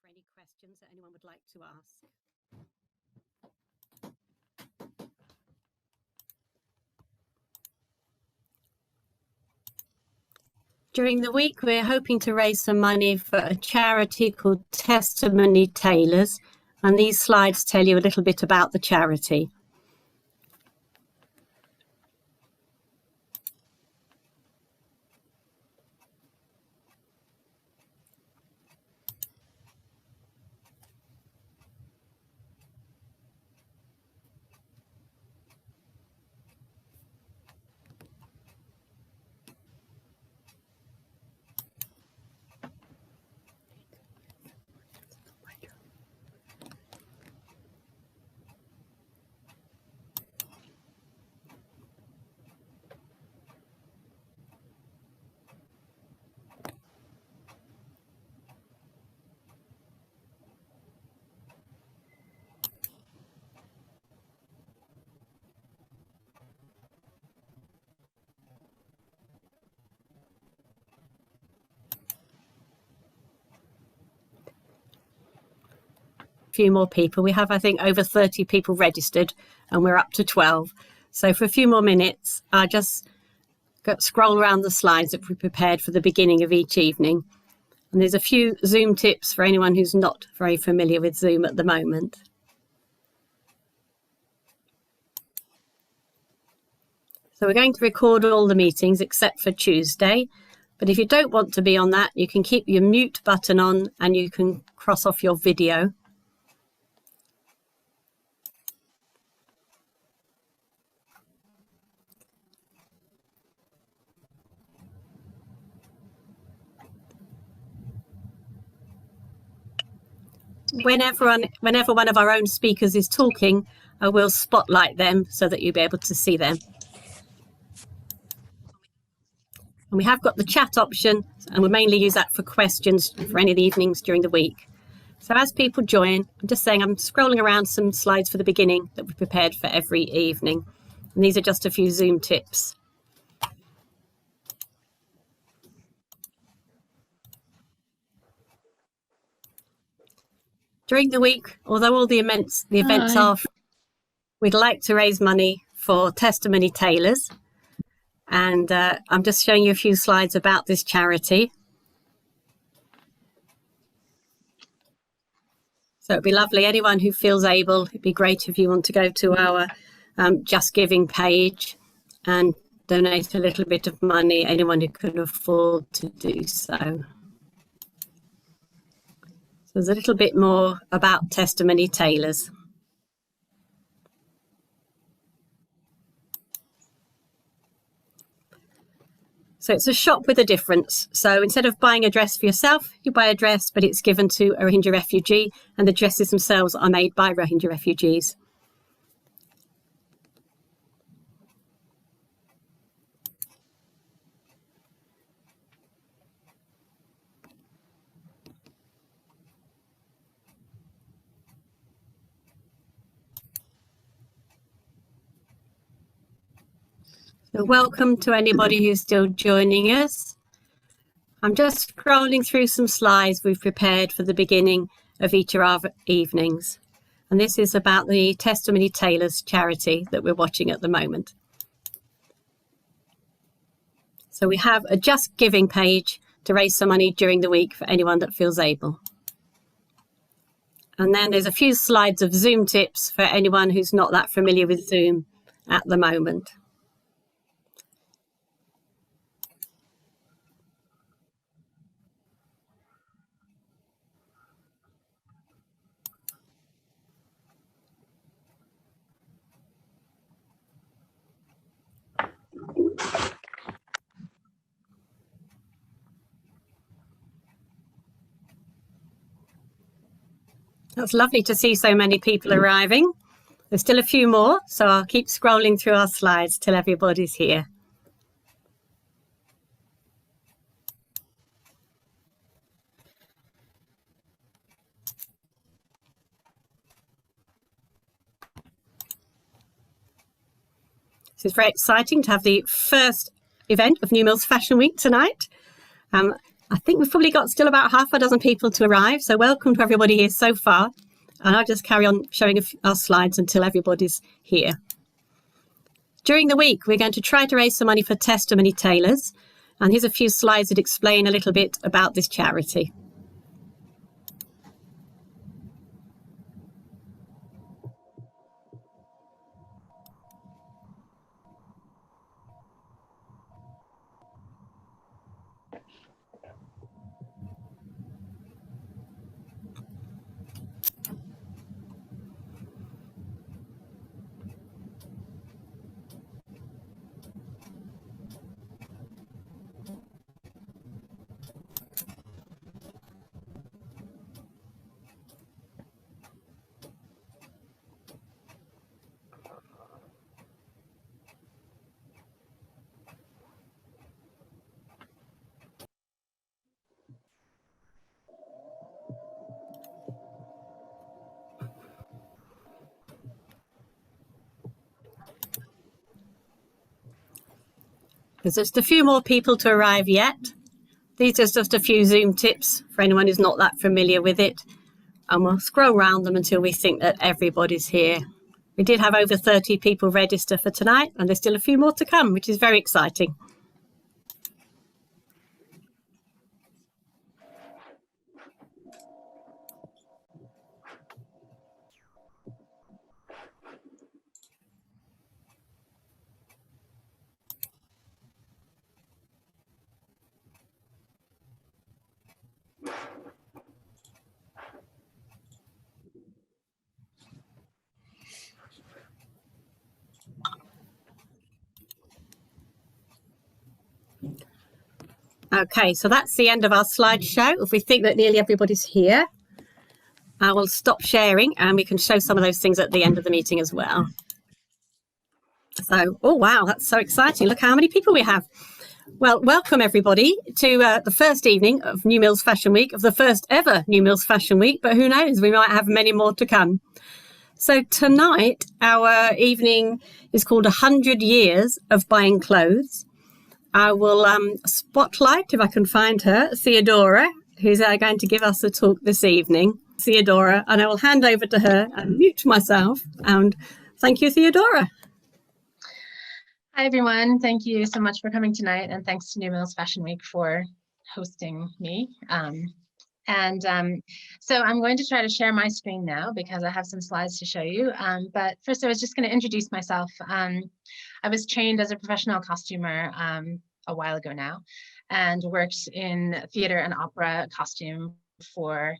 for any questions that anyone would like to ask. During the week, we're hoping to raise some money for a charity called Testimony Tailors, and these slides tell you a little bit about the charity. Few more people. We have, I think, over 30 people registered, and we're up to 12. So for a few more minutes, I'll just scroll around the slides that we prepared for the beginning of each evening. And there's a few Zoom tips for anyone who's not very familiar with Zoom at the moment. So we're going to record all the meetings except for Tuesday. But if you don't want to be on that, you can keep your mute button on and you can cross off your video. Whenever one of our own speakers is talking, I will spotlight them so that you'll be able to see them. And we have got the chat option, and we'll mainly use that for questions for any of the evenings during the week. So as people join, I'm just saying I'm scrolling around some slides for the beginning that we prepared for every evening. And these are just a few Zoom tips. During the week, although all the events are, we'd like to raise money for Testimony Tailors. And I'm just showing you a few slides about this charity. So it'd be lovely. Anyone who feels able, it'd be great if you want to go to our Just Giving page and donate a little bit of money, anyone who can afford to do so. There's a little bit more about Testimony Tailors. So it's a shop with a difference. So instead of buying a dress for yourself, you buy a dress, but it's given to a Rohingya refugee, and the dresses themselves are made by Rohingya refugees. So welcome to anybody who's still joining us. I'm just scrolling through some slides we've prepared for the beginning of each of our evenings. And this is about the Testimony Tailors charity that we're watching at the moment. So we have a Just Giving page to raise some money during the week for anyone that feels able. And then there's a few slides of Zoom tips for anyone who's not that familiar with Zoom at the moment. That's lovely to see so many people arriving. There's still a few more, so I'll keep scrolling through our slides till everybody's here. So it's very exciting to have the first event of New Mills Fashion Week tonight. I think we've probably got still about half a dozen people to arrive, so welcome to everybody here so far. And I'll just carry on showing our slides until everybody's here. During the week, we're going to try to raise some money for Testimony Tailors, and here's a few slides that explain a little bit about this charity. There's just a few more people to arrive yet. These are just a few Zoom tips for anyone who's not that familiar with it. And we'll scroll around them until we think that everybody's here. We did have over 30 people register for tonight, and there's still a few more to come, which is very exciting. Okay, so that's the end of our slideshow. If we think that nearly everybody's here, I will stop sharing and we can show some of those things at the end of the meeting as well. So, oh wow, that's so exciting. Look how many people we have. Well, welcome everybody to the first evening of New Mills Fashion Week, of the first ever New Mills Fashion Week, but who knows, we might have many more to come. So tonight, our evening is called 100 Years of Buying Clothes. I will spotlight, if I can find her, Theodora, who's going to give us a talk this evening. Theodora, and I will hand over to her and mute myself. And thank you, Theodora. Hi, everyone. Thank you so much for coming tonight. And thanks to New Mills Fashion Week for hosting me. So I'm going to try to share my screen now because I have some slides to show you. But first, I was just going to introduce myself. I was trained as a professional costumer a while ago now and worked in theater and opera costume for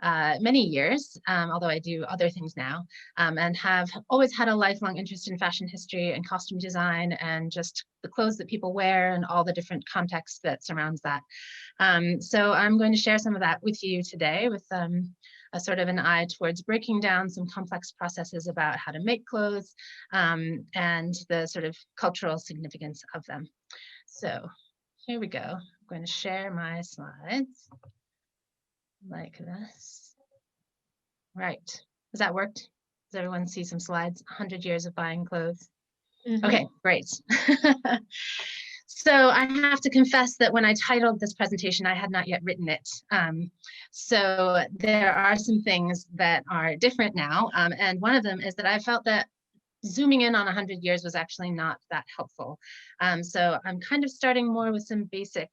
many years, although I do other things now, and have always had a lifelong interest in fashion history and costume design and just the clothes that people wear and all the different context that surrounds that. So I'm going to share some of that with you today with a sort of an eye towards breaking down some complex processes about how to make clothes and the sort of cultural significance of them. So here we go. I'm going to share my slides like this. Right. Has that worked? Does everyone see some slides? 100 years of buying clothes. Mm-hmm. Okay, great. So I have to confess that when I titled this presentation, I had not yet written it. So there are some things that are different now. And one of them is that I felt that zooming in on 100 years was actually not that helpful. So I'm kind of starting more with some basic,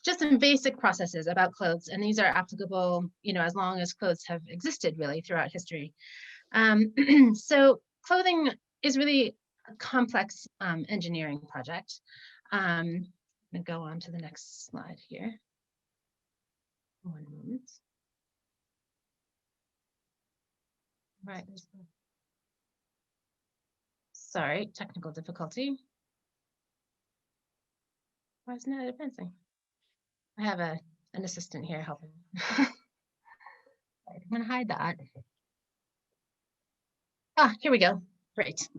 just some basic processes about clothes. And these are applicable, as long as clothes have existed really throughout history. So clothing is really a complex engineering project. I'm going to go on to the next slide here. One moment. Right. Sorry, technical difficulty. Why isn't it advancing? I have an assistant here helping. I'm going to hide that. Ah, here we go. Great.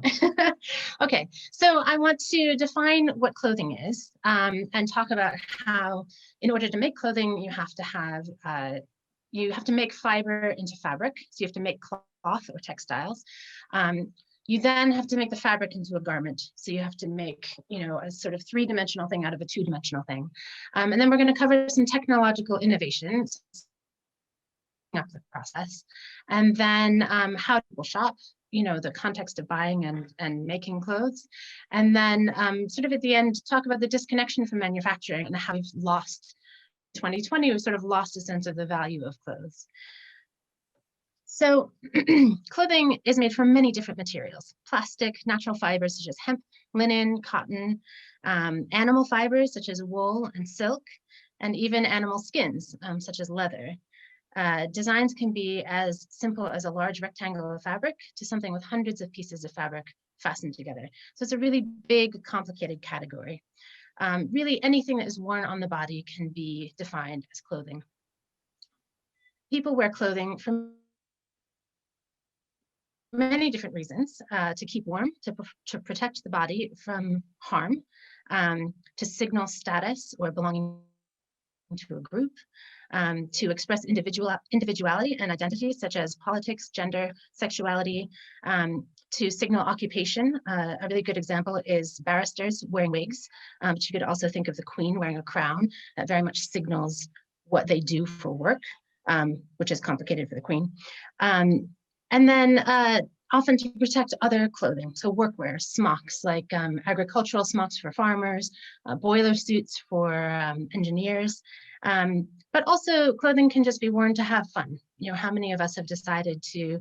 Okay, so I want to define what clothing is and talk about how, in order to make clothing, you have to make fiber into fabric. So you have to make cloth or textiles. You then have to make the fabric into a garment. So you have to make, a sort of three-dimensional thing out of a two-dimensional thing. And then we're going to cover some technological innovations up the process, and then how people shop, the context of buying and making clothes, and then sort of at the end talk about the disconnection from manufacturing and how we've lost 2020, we've sort of lost a sense of the value of clothes. So clothing is made from many different materials: plastic, natural fibers such as hemp, linen, cotton, animal fibers such as wool and silk, and even animal skins such as leather. Designs can be as simple as a large rectangle of fabric to something with hundreds of pieces of fabric fastened together. So it's a really big, complicated category. Really, anything that is worn on the body can be defined as clothing. People wear clothing for many different reasons: to keep warm, to protect the body from harm, to signal status or belonging to a group, to express individuality and identity, such as politics, gender, sexuality, to signal occupation. A really good example is barristers wearing wigs, but you could also think of the Queen wearing a crown. That very much signals what they do for work, which is complicated for the Queen. And then often to protect other clothing, so workwear, smocks, like agricultural smocks for farmers, boiler suits for engineers. But also clothing can just be worn to have fun. How many of us have decided to,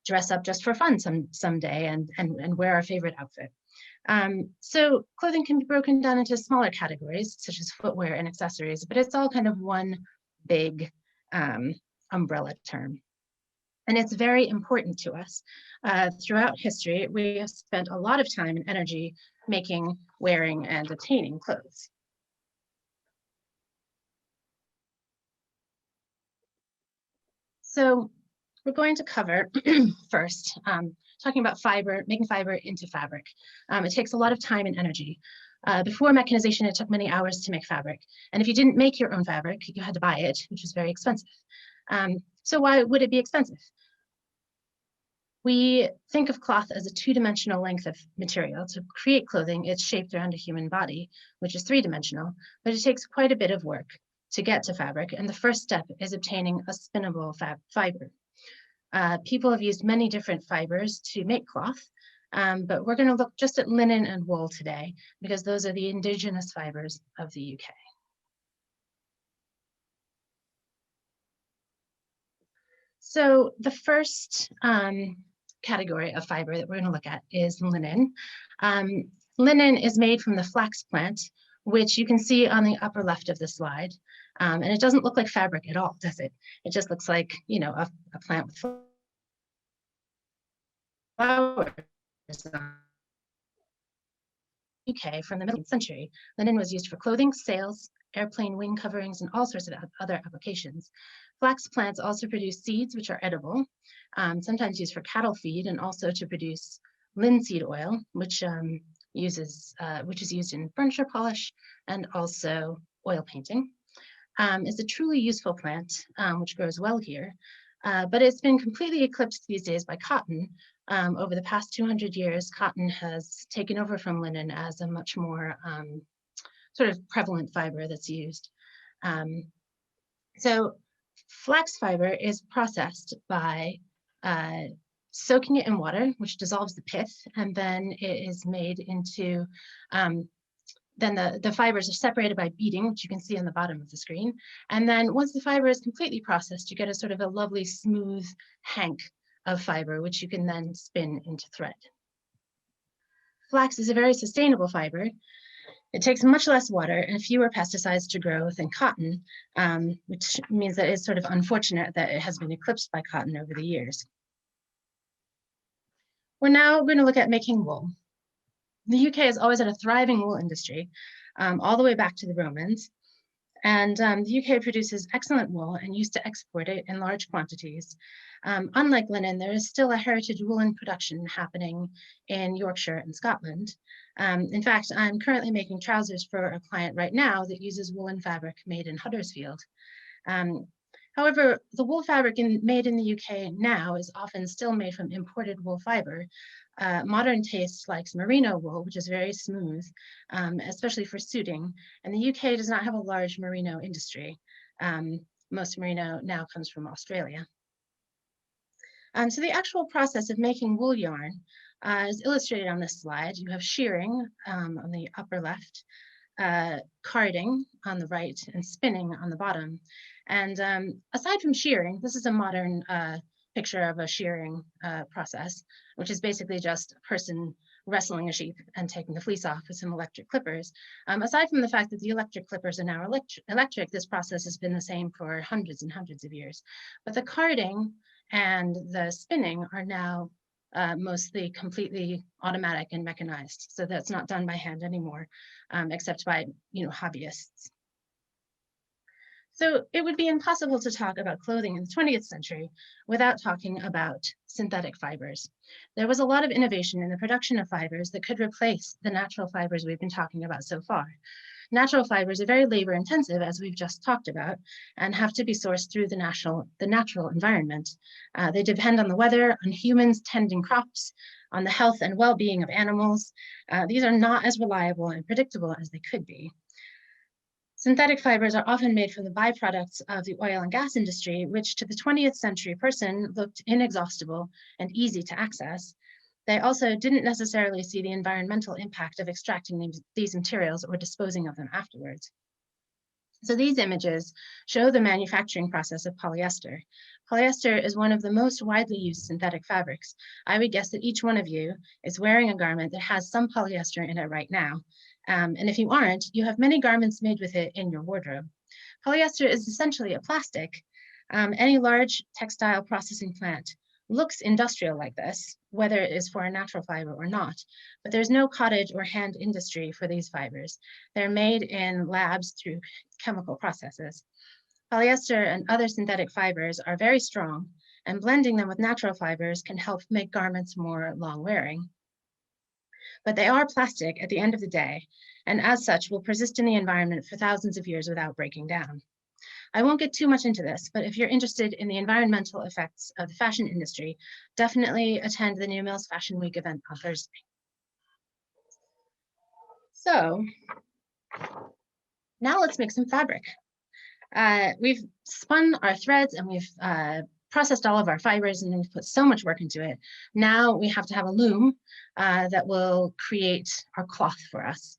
dress up just for fun someday and wear our favorite outfit? So clothing can be broken down into smaller categories, such as footwear and accessories, but it's all kind of one big umbrella term. And it's very important to us. Throughout history, we have spent a lot of time and energy making, wearing, and obtaining clothes. So we're going to cover first, talking about fiber, making fiber into fabric. It takes a lot of time and energy. Before mechanization, it took many hours to make fabric. And if you didn't make your own fabric, you had to buy it, which was very expensive. So why would it be expensive? We think of cloth as a two-dimensional length of material. To create clothing, it's shaped around a human body, which is three-dimensional, but it takes quite a bit of work to get to fabric. And the first step is obtaining a spinnable fiber. People have used many different fibers to make cloth, but we're going to look just at linen and wool today, because those are the indigenous fibers of the UK. So the first category of fiber that we're going to look at is linen. Linen is made from the flax plant, which you can see on the upper left of the slide. And it doesn't look like fabric at all, does it? It just looks like, a plant with flowers. UK from the middle century, linen was used for clothing, sails, airplane wing coverings, and all sorts of other applications. Flax plants also produce seeds, which are edible, sometimes used for cattle feed, and also to produce linseed oil, which is used in furniture polish and also oil painting. It's a truly useful plant, which grows well here, but it's been completely eclipsed these days by cotton. Over the past 200 years, cotton has taken over from linen as a much more sort of prevalent fiber that's used. So flax fiber is processed by soaking it in water, which dissolves the pith, and then it is made into, then the fibers are separated by beating, which you can see on the bottom of the screen. And then once the fiber is completely processed, you get a sort of a lovely smooth hank of fiber, which you can then spin into thread. Flax is a very sustainable fiber. It takes much less water and fewer pesticides to grow than cotton, which means that it's sort of unfortunate that it has been eclipsed by cotton over the years. We're now going to look at making wool. The UK has always had a thriving wool industry, all the way back to the Romans. And the UK produces excellent wool and used to export it in large quantities. Unlike linen, there is still a heritage woolen production happening in Yorkshire and Scotland. In fact, I'm currently making trousers for a client right now that uses woolen fabric made in Huddersfield. However, the wool fabric made in the UK now is often still made from imported wool fiber. Modern taste likes merino wool, which is very smooth, especially for suiting. And the UK does not have a large merino industry. Most merino now comes from Australia. So the actual process of making wool yarn is illustrated on this slide. You have shearing on the upper left, carding on the right, and spinning on the bottom. And aside from shearing, this is a modern picture of a shearing process, which is basically just a person wrestling a sheep and taking the fleece off with some electric clippers. Aside from the fact that the electric clippers are now electric, this process has been the same for hundreds and hundreds of years. But the carding and the spinning are now mostly completely automatic and mechanized. So that's not done by hand anymore, except by hobbyists. So it would be impossible to talk about clothing in the 20th century without talking about synthetic fibers. There was a lot of innovation in the production of fibers that could replace the natural fibers we've been talking about so far. Natural fibers are very labor intensive, as we've just talked about, and have to be sourced through the natural environment. They depend on the weather, on humans tending crops, on the health and well-being of animals. These are not as reliable and predictable as they could be. Synthetic fibers are often made from the byproducts of the oil and gas industry, which to the 20th century person looked inexhaustible and easy to access. They also didn't necessarily see the environmental impact of extracting these materials or disposing of them afterwards. So these images show the manufacturing process of polyester. Polyester is one of the most widely used synthetic fabrics. I would guess that each one of you is wearing a garment that has some polyester in it right now. And if you aren't, you have many garments made with it in your wardrobe. Polyester is essentially a plastic. Any large textile processing plant looks industrial like this, whether it is for a natural fiber or not, but there's no cottage or hand industry for these fibers. They're made in labs through chemical processes. Polyester and other synthetic fibers are very strong, and blending them with natural fibers can help make garments more long-wearing. But they are plastic at the end of the day, and as such will persist in the environment for thousands of years without breaking down. I won't get too much into this, but if you're interested in the environmental effects of the fashion industry, definitely attend the New Mills Fashion Week event on Thursday. So now let's make some fabric. We've spun our threads and we've processed all of our fibers, and we've put so much work into it. Now we have to have a loom that will create our cloth for us.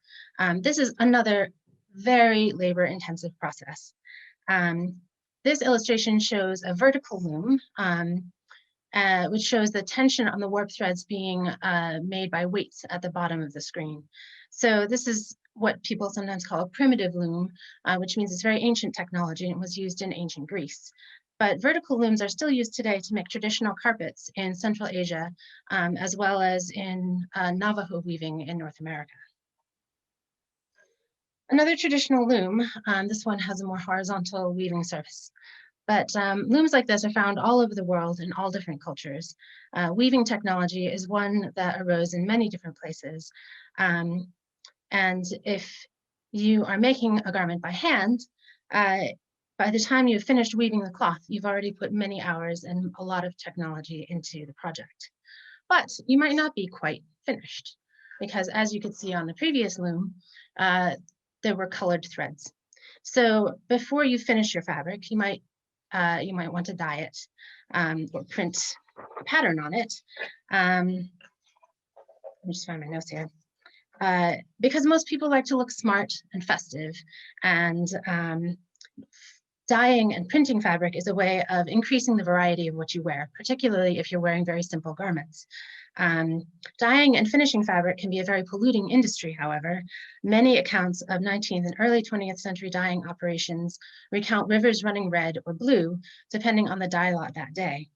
This is another very labor-intensive process. This illustration shows a vertical loom, which shows the tension on the warp threads being made by weights at the bottom of the screen. So this is what people sometimes call a primitive loom, which means it's very ancient technology and was used in ancient Greece. But vertical looms are still used today to make traditional carpets in Central Asia, as well as in Navajo weaving in North America. Another traditional loom, this one has a more horizontal weaving surface, but looms like this are found all over the world in all different cultures. Weaving technology is one that arose in many different places. And if you are making a garment by hand, by the time you've finished weaving the cloth, you've already put many hours and a lot of technology into the project. But you might not be quite finished, because as you could see on the previous loom, there were colored threads. So before you finish your fabric, you might want to dye it or print a pattern on it. Let me just find my notes here. Because most people like to look smart and festive, and dyeing and printing fabric is a way of increasing the variety of what you wear, particularly if you're wearing very simple garments. Dyeing and finishing fabric can be a very polluting industry, however. Many accounts of 19th and early 20th century dyeing operations recount rivers running red or blue, depending on the dye lot that day.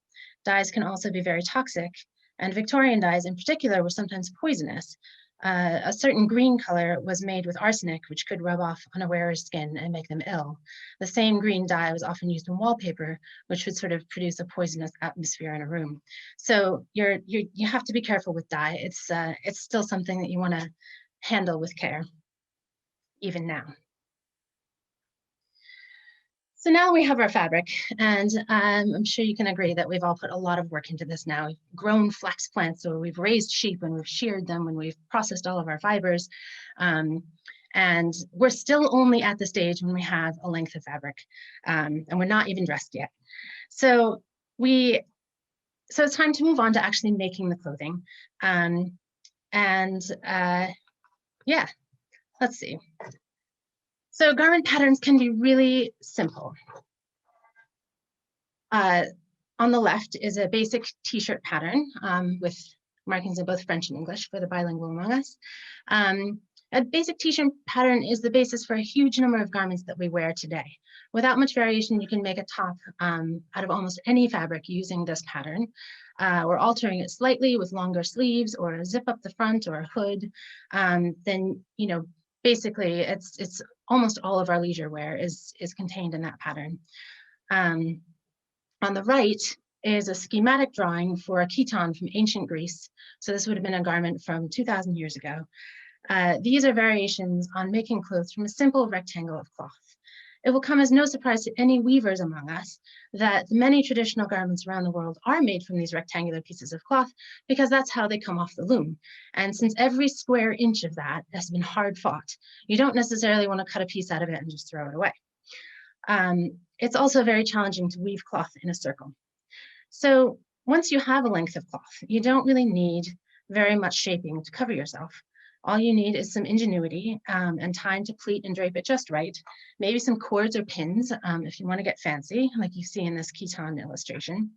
Dyes can also be very toxic, and Victorian dyes in particular were sometimes poisonous. A certain green color was made with arsenic, which could rub off on a wearer's skin and make them ill. The same green dye was often used in wallpaper, which would sort of produce a poisonous atmosphere in a room. So you have to be careful with dye. It's still something that you want to handle with care, even now. So now we have our fabric, and I'm sure you can agree that we've all put a lot of work into this now. We've grown flax plants, or we've raised sheep, and we've sheared them, and we've processed all of our fibers. And we're still only at the stage when we have a length of fabric, and we're not even dressed yet. So it's time to move on to actually making the clothing. Yeah, let's see. So garment patterns can be really simple. On the left is a basic t-shirt pattern with markings in both French and English for the bilingual among us. A basic t-shirt pattern is the basis for a huge number of garments that we wear today. Without much variation, you can make a top out of almost any fabric using this pattern. We're altering it slightly with longer sleeves or a zip up the front or a hood. Then, you know, basically it's almost all of our leisure wear is contained in that pattern. On the right is a schematic drawing for a chiton from ancient Greece. So this would have been a garment from 2,000 years ago. These are variations on making clothes from a simple rectangle of cloth. It will come as no surprise to any weavers among us that many traditional garments around the world are made from these rectangular pieces of cloth because that's how they come off the loom. And since every square inch of that has been hard fought, you don't necessarily want to cut a piece out of it and just throw it away. It's also very challenging to weave cloth in a circle. So once you have a length of cloth, you don't really need very much shaping to cover yourself. All you need is some ingenuity and time to pleat and drape it just right. Maybe some cords or pins if you want to get fancy, like you see in this chiton illustration.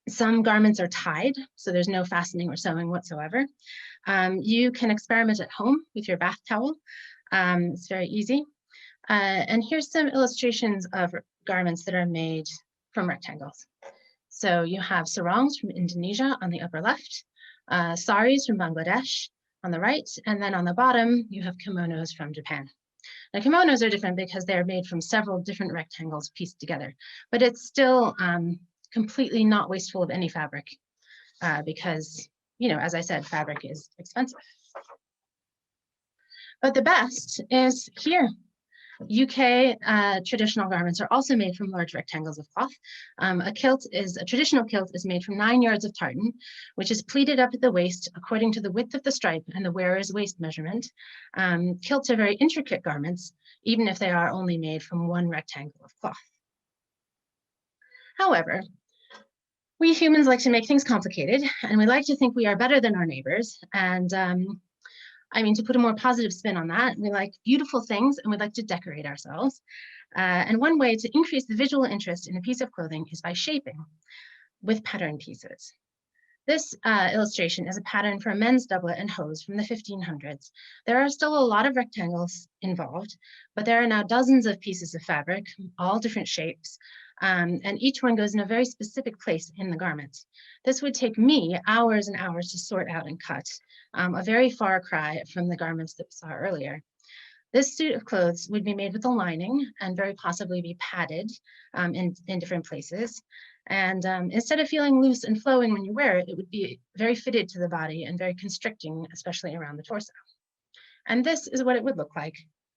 Some garments are tied, so there's no fastening or sewing whatsoever. You can experiment at home with your bath towel. It's very easy. And here's some illustrations of garments that are made from rectangles. So you have sarongs from Indonesia on the upper left, saris from Bangladesh on the right, and then on the bottom, you have kimonos from Japan. Now, kimonos are different because they're made from several different rectangles pieced together, but it's still completely not wasteful of any fabric because, you know, as I said, fabric is expensive. But the best is here. UK traditional garments are also made from large rectangles of cloth. A traditional kilt is made from 9 yards of tartan, which is pleated up at the waist according to the width of the stripe and the wearer's waist measurement. Kilts are very intricate garments, even if they are only made from one rectangle of cloth. However, we humans like to make things complicated, and we like to think we are better than our neighbors. And I mean, to put a more positive spin on that, we like beautiful things and we like to decorate ourselves. And one way to increase the visual interest in a piece of clothing is by shaping with pattern pieces. This illustration is a pattern for a men's doublet and hose from the 1500s. There are still a lot of rectangles involved, but there are now dozens of pieces of fabric, all different shapes, and each one goes in a very specific place in the garment. This would take me hours and hours to sort out and cut, a very far cry from the garments that we saw earlier. This suit of clothes would be made with a lining and very possibly be padded in different places. And instead of feeling loose and flowing when you wear it, it would be very fitted to the body and very constricting, especially around the torso. And this is what it would look like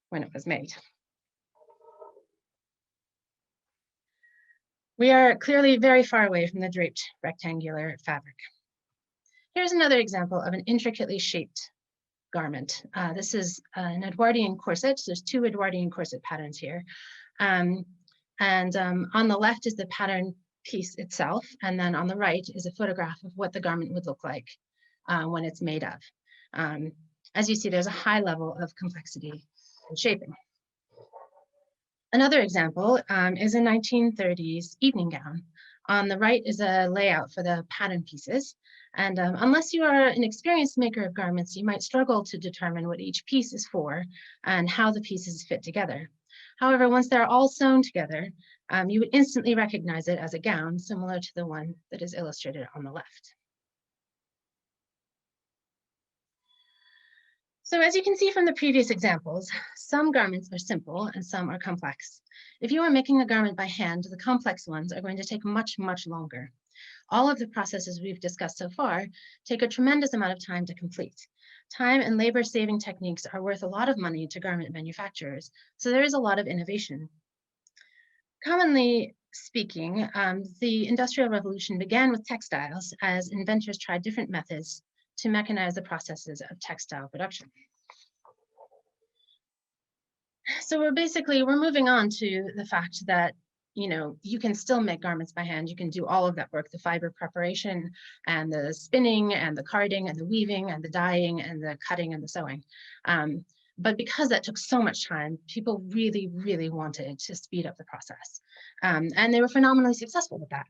when it was made. We are clearly very far away from the draped rectangular fabric. Here's another example of an intricately shaped garment. This is an Edwardian corset. There's 2 Edwardian corset patterns here. On the left is the pattern piece itself, and then on the right is a photograph of what the garment would look like when it's made of. As you see, there's a high level of complexity and shaping. Another example is a 1930s evening gown. On the right is a layout for the pattern pieces. And unless you are an experienced maker of garments, you might struggle to determine what each piece is for and how the pieces fit together. However, once they're all sewn together, you would instantly recognize it as a gown similar to the one that is illustrated on the left. So as you can see from the previous examples, some garments are simple and some are complex. If you are making a garment by hand, the complex ones are going to take much, much longer. All of the processes we've discussed so far take a tremendous amount of time to complete. Time and labor-saving techniques are worth a lot of money to garment manufacturers, so there is a lot of innovation. Commonly speaking, the Industrial Revolution began with textiles as inventors tried different methods to mechanize the processes of textile production. So we're moving on to the fact that, you know, you can still make garments by hand. You can do all of that work, the fiber preparation and the spinning and the carding and the weaving and the dyeing and the cutting and the sewing. But because that took so much time, people really, really wanted to speed up the process. And they were phenomenally successful with that.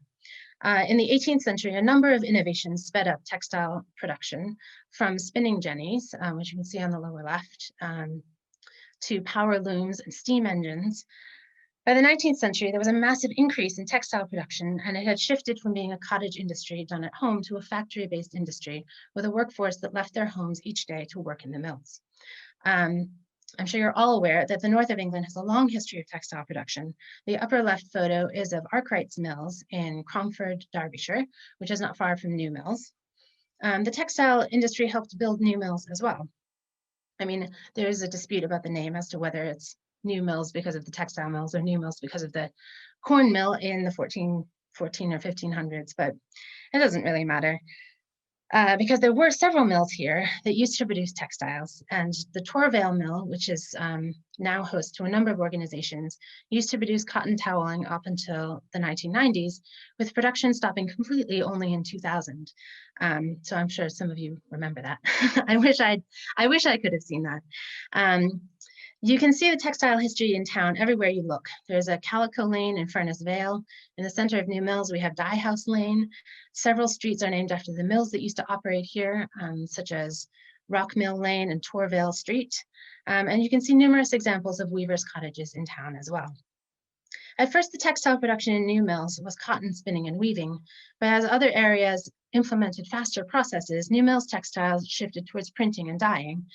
In the 18th century, a number of innovations sped up textile production, from spinning jennies, which you can see on the lower left, to power looms and steam engines. By the 19th century, there was a massive increase in textile production, and it had shifted from being a cottage industry done at home to a factory-based industry with a workforce that left their homes each day to work in the mills. I'm sure you're all aware that the north of England has a long history of textile production. The upper left photo is of Arkwright's Mills in Cromford, Derbyshire, which is not far from New Mills. The textile industry helped build new mills as well. I mean, there is a dispute about the name as to whether it's New Mills because of the textile mills or New Mills because of the corn mill in the 14 or 1500s, but it doesn't really matter. Because there were several mills here that used to produce textiles, and the Torvale Mill, which is now host to a number of organizations, used to produce cotton toweling up until the 1990s, with production stopping completely only in 2000. So I'm sure some of you remember that. I wish I could have seen that. You can see the textile history in town everywhere you look. There's a Calico Lane in Furness Vale. In the center of New Mills, we have Dye House Lane. Several streets are named after the mills that used to operate here, such as Rock Mill Lane and Torvale Street. And you can see numerous examples of weavers' cottages in town as well. At first, the textile production in New Mills was cotton spinning and weaving, but as other areas implemented faster processes, New Mills textiles shifted towards printing and dyeing.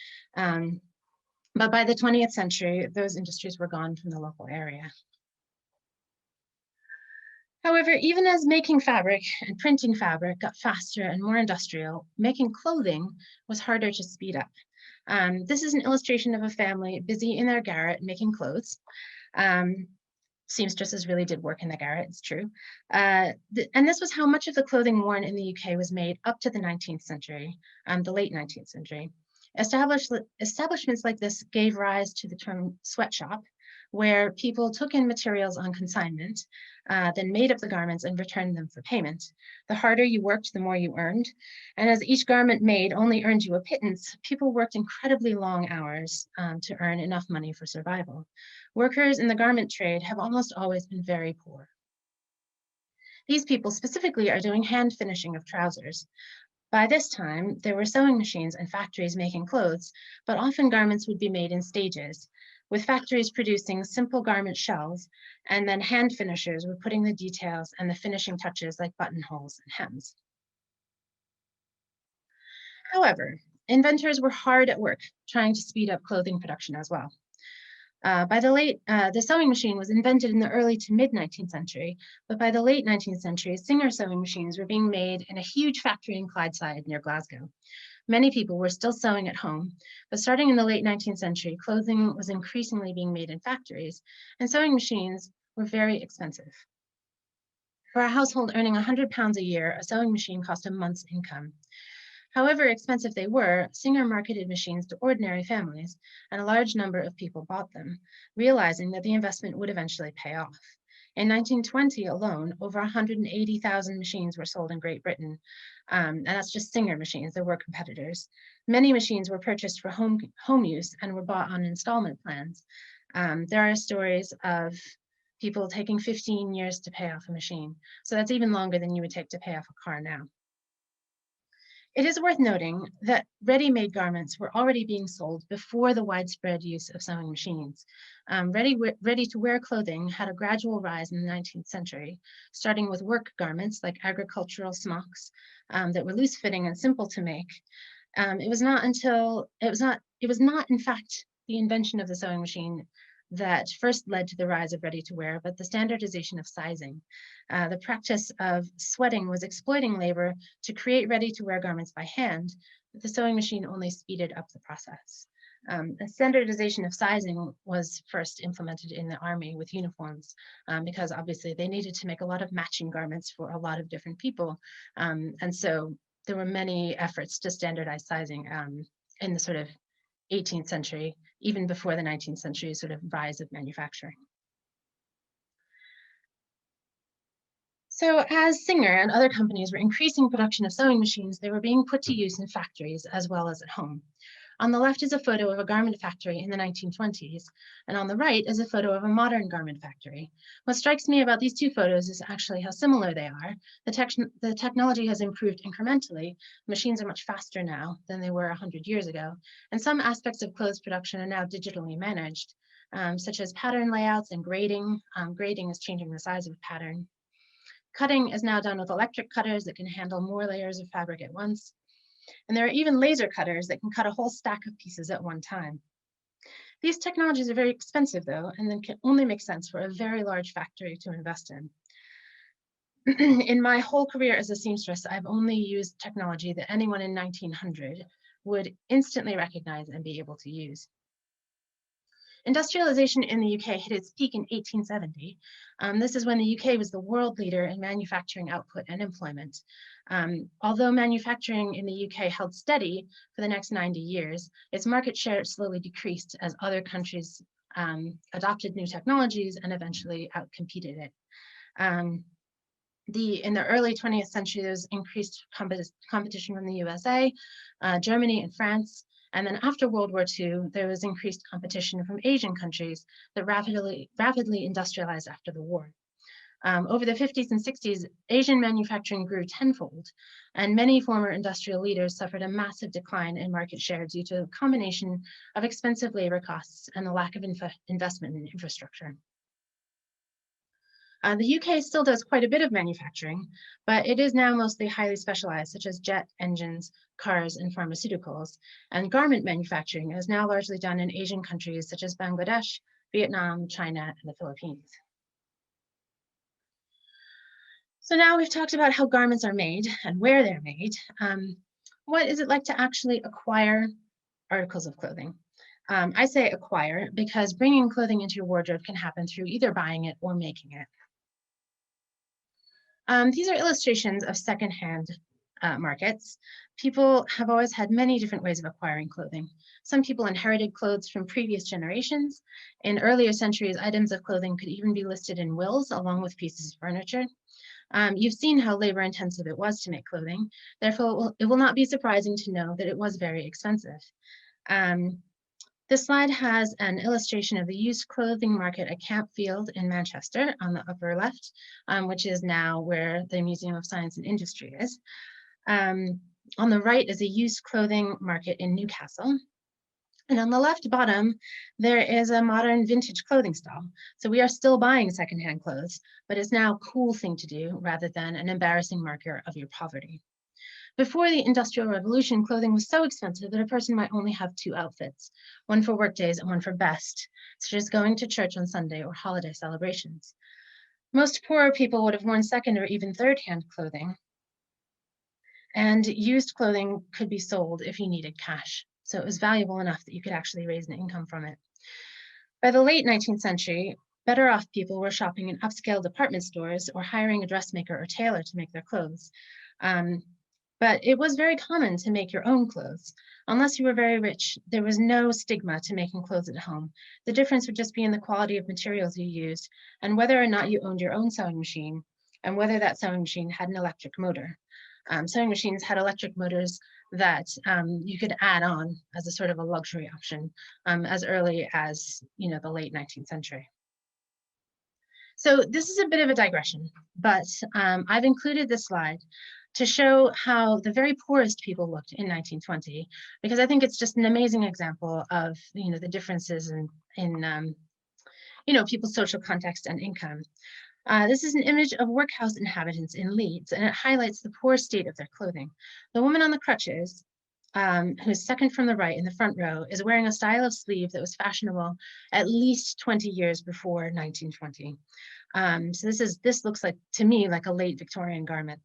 But by the 20th century, those industries were gone from the local area. However, even as making fabric and printing fabric got faster and more industrial, making clothing was harder to speed up. This is an illustration of a family busy in their garret making clothes. Seamstresses really did work in the garret, it's true. And this was how much of the clothing worn in the UK was made up to the 19th century, the late 19th century. Establishments like this gave rise to the term sweatshop, where people took in materials on consignment, then made up the garments and returned them for payment. The harder you worked, the more you earned. And as each garment made only earned you a pittance, people worked incredibly long hours to earn enough money for survival. Workers in the garment trade have almost always been very poor. These people specifically are doing hand finishing of trousers. By this time, there were sewing machines and factories making clothes, but often garments would be made in stages, with factories producing simple garment shells, and then hand finishers were putting the details and the finishing touches like buttonholes and hems. However, inventors were hard at work trying to speed up clothing production as well. The sewing machine was invented in the early to mid 19th century, but by the late 19th century, Singer sewing machines were being made in a huge factory in Clydeside near Glasgow. Many people were still sewing at home, but starting in the late 19th century, clothing was increasingly being made in factories, and sewing machines were very expensive. For a household earning £100 a year, a sewing machine cost a month's income. However expensive they were, Singer marketed machines to ordinary families, and a large number of people bought them, realizing that the investment would eventually pay off. In 1920 alone, over 180,000 machines were sold in Great Britain, and that's just Singer machines. There were competitors. Many machines were purchased for home use and were bought on installment plans. There are stories of people taking 15 years to pay off a machine, so that's even longer than you would take to pay off a car now. It is worth noting that ready-made garments were already being sold before the widespread use of sewing machines. Ready-to-wear clothing had a gradual rise in the 19th century, starting with work garments like agricultural smocks that were loose-fitting and simple to make. It was not, in fact, the invention of the sewing machine that first led to the rise of ready-to-wear, but the standardization of sizing. The practice of sweating was exploiting labor to create ready-to-wear garments by hand, but the sewing machine only speeded up the process. A standardization of sizing was first implemented in the army with uniforms, because obviously they needed to make a lot of matching garments for a lot of different people. And so there were many efforts to standardize sizing in the sort of 18th century, even before the 19th century sort of rise of manufacturing. So as Singer and other companies were increasing production of sewing machines, they were being put to use in factories as well as at home. On the left is a photo of a garment factory in the 1920s, and on the right is a photo of a modern garment factory. What strikes me about these two photos is actually how similar they are. The technology has improved incrementally. Machines are much faster now than they were 100 years ago, and some aspects of clothes production are now digitally managed, such as pattern layouts and grading. Grading is changing the size of a pattern. Cutting is now done with electric cutters that can handle more layers of fabric at once. And there are even laser cutters that can cut a whole stack of pieces at one time. These technologies are very expensive though, and then can only make sense for a very large factory to invest in. In my whole career as a seamstress, I've only used technology that anyone in 1900 would instantly recognize and be able to use. Industrialization in the UK hit its peak in 1870. This is when the UK was the world leader in manufacturing output and employment. Although manufacturing in the UK held steady for the next 90 years, its market share slowly decreased as other countries adopted new technologies and eventually outcompeted it. In the early 20th century, there was increased competition from the USA, Germany, and France. And then after World War II, there was increased competition from Asian countries that rapidly industrialized after the war. Over the 50s and 60s, Asian manufacturing grew tenfold, and many former industrial leaders suffered a massive decline in market share due to a combination of expensive labor costs and the lack of investment in infrastructure. The UK still does quite a bit of manufacturing, but it is now mostly highly specialized, such as jet engines, cars, and pharmaceuticals. And garment manufacturing is now largely done in Asian countries such as Bangladesh, Vietnam, China, and the Philippines. So now we've talked about how garments are made and where they're made. What is it like to actually acquire articles of clothing? I say acquire because bringing clothing into your wardrobe can happen through either buying it or making it. These are illustrations of secondhand markets. People have always had many different ways of acquiring clothing. Some people inherited clothes from previous generations. In earlier centuries, items of clothing could even be listed in wills along with pieces of furniture. You've seen how labor intensive it was to make clothing. Therefore, it will not be surprising to know that it was very expensive. This slide has an illustration of the used clothing market at Campfield in Manchester on the upper left, which is now where the Museum of Science and Industry is. On the right is a used clothing market in Newcastle. And on the left bottom, there is a modern vintage clothing stall. So we are still buying secondhand clothes, but it's now a cool thing to do rather than an embarrassing marker of your poverty. Before the Industrial Revolution, clothing was so expensive that a person might only have two outfits, one for work days and one for best, such as going to church on Sunday or holiday celebrations. Most poorer people would have worn second or even third-hand clothing, and used clothing could be sold if you needed cash. So it was valuable enough that you could actually raise an income from it. By the late 19th century, better off people were shopping in upscale department stores or hiring a dressmaker or tailor to make their clothes. But it was very common to make your own clothes. Unless you were very rich, there was no stigma to making clothes at home. The difference would just be in the quality of materials you used and whether or not you owned your own sewing machine and whether that sewing machine had an electric motor. Sewing machines had electric motors that you could add on as a sort of a luxury option as early as the late 19th century. So this is a bit of a digression, but I've included this slide to show how the very poorest people looked in 1920, because I think it's just an amazing example of the differences in people's social context and income. This is an image of workhouse inhabitants in Leeds, and it highlights the poor state of their clothing. The woman on the crutches, who's second from the right in the front row, is wearing a style of sleeve that was fashionable at least 20 years before 1920. So this looks like, to me, like a late Victorian garment.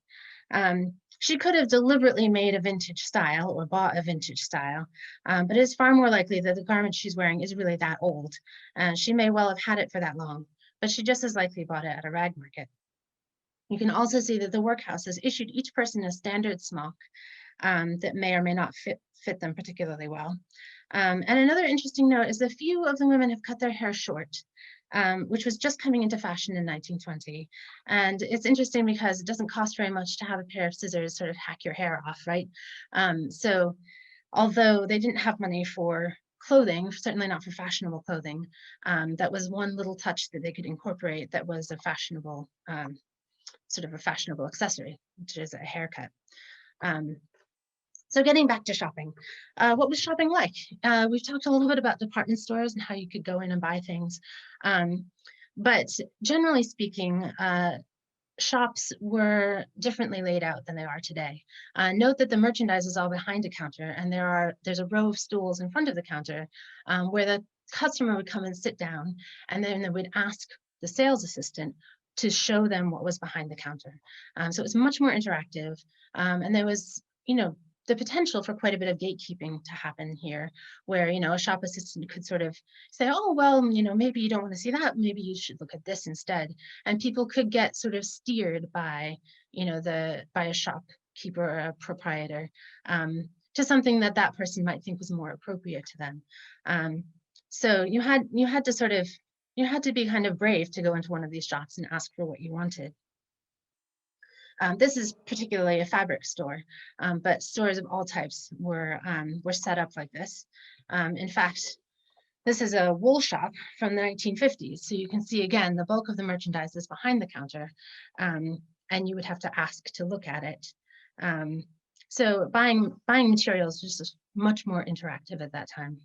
She could have deliberately made a vintage style or bought a vintage style, but it is far more likely that the garment she's wearing is really that old. She may well have had it for that long, but she just as likely bought it at a rag market. You can also see that the workhouse has issued each person a standard smock that may or may not fit them particularly well. And another interesting note is that few of the women have cut their hair short, which was just coming into fashion in 1920. And it's interesting because it doesn't cost very much to have a pair of scissors sort of hack your hair off, right? So although they didn't have money for clothing, certainly not for fashionable clothing, that was one little touch that they could incorporate that was a fashionable, sort of a fashionable accessory, which is a haircut. So getting back to shopping, what was shopping like? We've talked a little bit about department stores and how you could go in and buy things. But generally speaking, shops were differently laid out than they are today. Note that the merchandise is all behind a counter, and there's a row of stools in front of the counter where the customer would come and sit down, and then they would ask the sales assistant to show them what was behind the counter. So it was much more interactive, and there was, the potential for quite a bit of gatekeeping to happen here, where, a shop assistant could sort of say, oh, well, maybe you don't want to see that, maybe you should look at this instead. And people could get sort of steered by, by a shopkeeper or a proprietor to something that person might think was more appropriate to them. So you had to be kind of brave to go into one of these shops and ask for what you wanted. This is particularly a fabric store, but stores of all types were set up like this. In fact, this is a wool shop from the 1950s. So you can see, again, the bulk of the merchandise is behind the counter, and you would have to ask to look at it. So buying materials was just much more interactive at that time.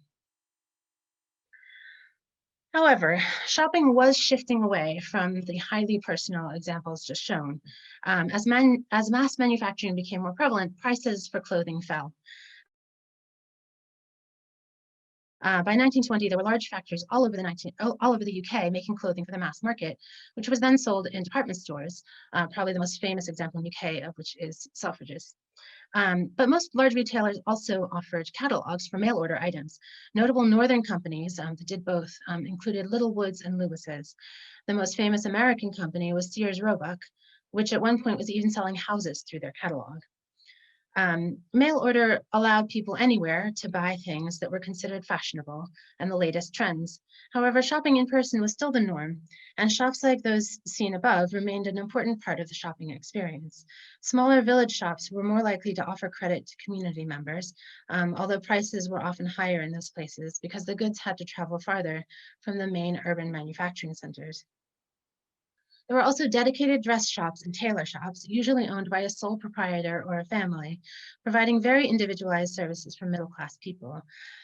However, shopping was shifting away from the highly personal examples just shown. As mass manufacturing became more prevalent, prices for clothing fell. By 1920, there were large factories all over the UK making clothing for the mass market, which was then sold in department stores, probably the most famous example in the UK of which is Selfridges. But most large retailers also offered catalogs for mail order items. Notable northern companies that did both included Littlewoods and Lewis's. The most famous American company was Sears Roebuck, which at one point was even selling houses through their catalog. Mail order allowed people anywhere to buy things that were considered fashionable and the latest trends. However, shopping in person was still the norm, and shops like those seen above remained an important part of the shopping experience. Smaller village shops were more likely to offer credit to community members, although prices were often higher in those places because the goods had to travel farther from the main urban manufacturing centers. There were also dedicated dress shops and tailor shops, usually owned by a sole proprietor or a family, providing very individualized services for middle-class people.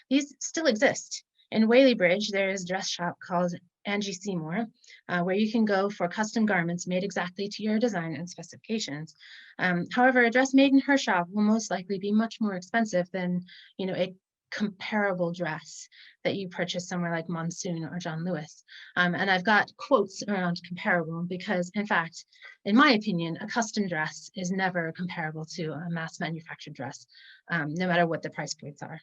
These still exist. In Whaley Bridge, there is a dress shop called Angie Seymour, where you can go for custom garments made exactly to your design and specifications. However, a dress made in her shop will most likely be much more expensive than, a comparable dress that you purchase somewhere like Monsoon or John Lewis. And I've got quotes around comparable because, in fact, in my opinion, a custom dress is never comparable to a mass manufactured dress, no matter what the price points are.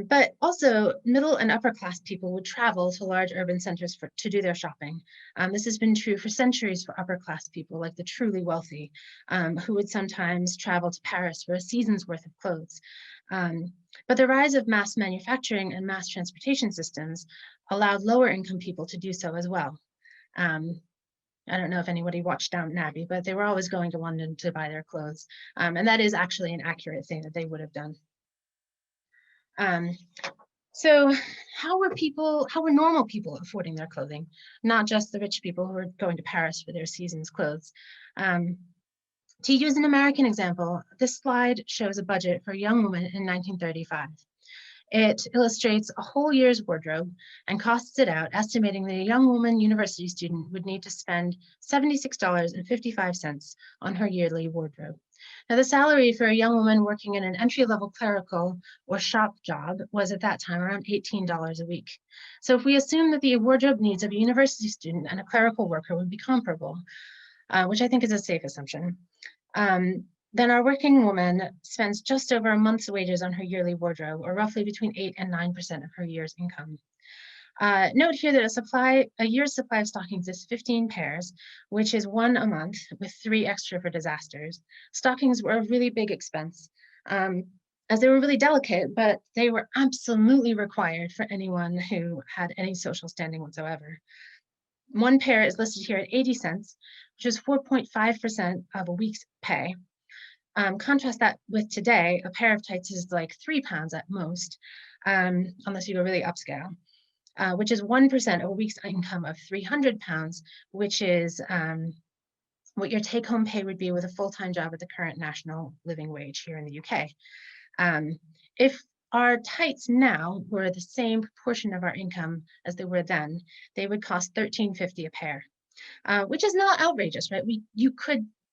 But also, middle and upper class people would travel to large urban centers to do their shopping. This has been true for centuries for upper class people, like the truly wealthy, who would sometimes travel to Paris for a season's worth of clothes. But the rise of mass manufacturing and mass transportation systems allowed lower income people to do so as well. I don't know if anybody watched Downton Abbey, but they were always going to London to buy their clothes. And that is actually an accurate thing that they would have done. So how were normal people affording their clothing? Not just the rich people who were going to Paris for their season's clothes. To use an American example, this slide shows a budget for a young woman in 1935. It illustrates a whole year's wardrobe and costs it out, estimating that a young woman university student would need to spend $76.55 on her yearly wardrobe. Now, the salary for a young woman working in an entry-level clerical or shop job was at that time around $18 a week. So if we assume that the wardrobe needs of a university student and a clerical worker would be comparable, which I think is a safe assumption. Then our working woman spends just over a month's wages on her yearly wardrobe, or roughly between 8 and 9% of her year's income. Note here that a year's supply of stockings is 15 pairs, which is 1 a month with 3 extra for disasters. Stockings were a really big expense, as they were really delicate, but they were absolutely required for anyone who had any social standing whatsoever. 1 pair is listed here at 80 cents, which is 4.5% of a week's pay. Contrast that with today, a pair of tights is like £3 at most, unless you go really upscale, which is 1% of a week's income of £300, which is what your take-home pay would be with a full-time job at the current national living wage here in the UK. If our tights now were the same proportion of our income as they were then, they would cost £13.50 a pair, which is not outrageous, right?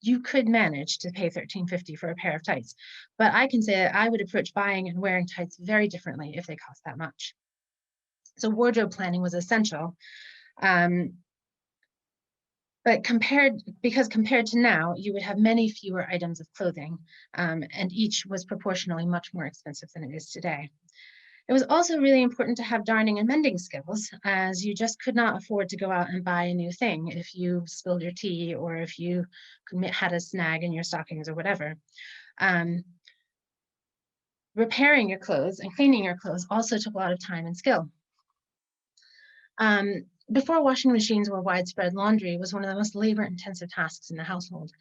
You could manage to pay $13.50 for a pair of tights, but I can say that I would approach buying and wearing tights very differently if they cost that much. So wardrobe planning was essential. But compared to now, you would have many fewer items of clothing, and each was proportionally much more expensive than it is today. It was also really important to have darning and mending skills, as you just could not afford to go out and buy a new thing if you spilled your tea or if you had a snag in your stockings or whatever. Repairing your clothes and cleaning your clothes also took a lot of time and skill. Before washing machines were widespread, laundry was one of the most labor-intensive tasks in the household.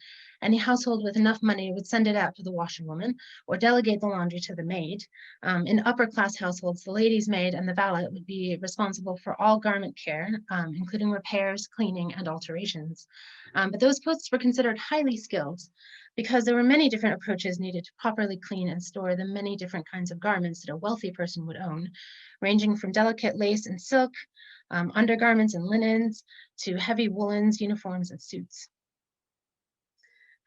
Any household with enough money would send it out to the washerwoman or delegate the laundry to the maid. In upper-class households, the lady's maid and the valet would be responsible for all garment care, including repairs, cleaning, and alterations. But those posts were considered highly skilled because there were many different approaches needed to properly clean and store the many different kinds of garments that a wealthy person would own, ranging from delicate lace and silk, undergarments and linens, to heavy woolens, uniforms, and suits.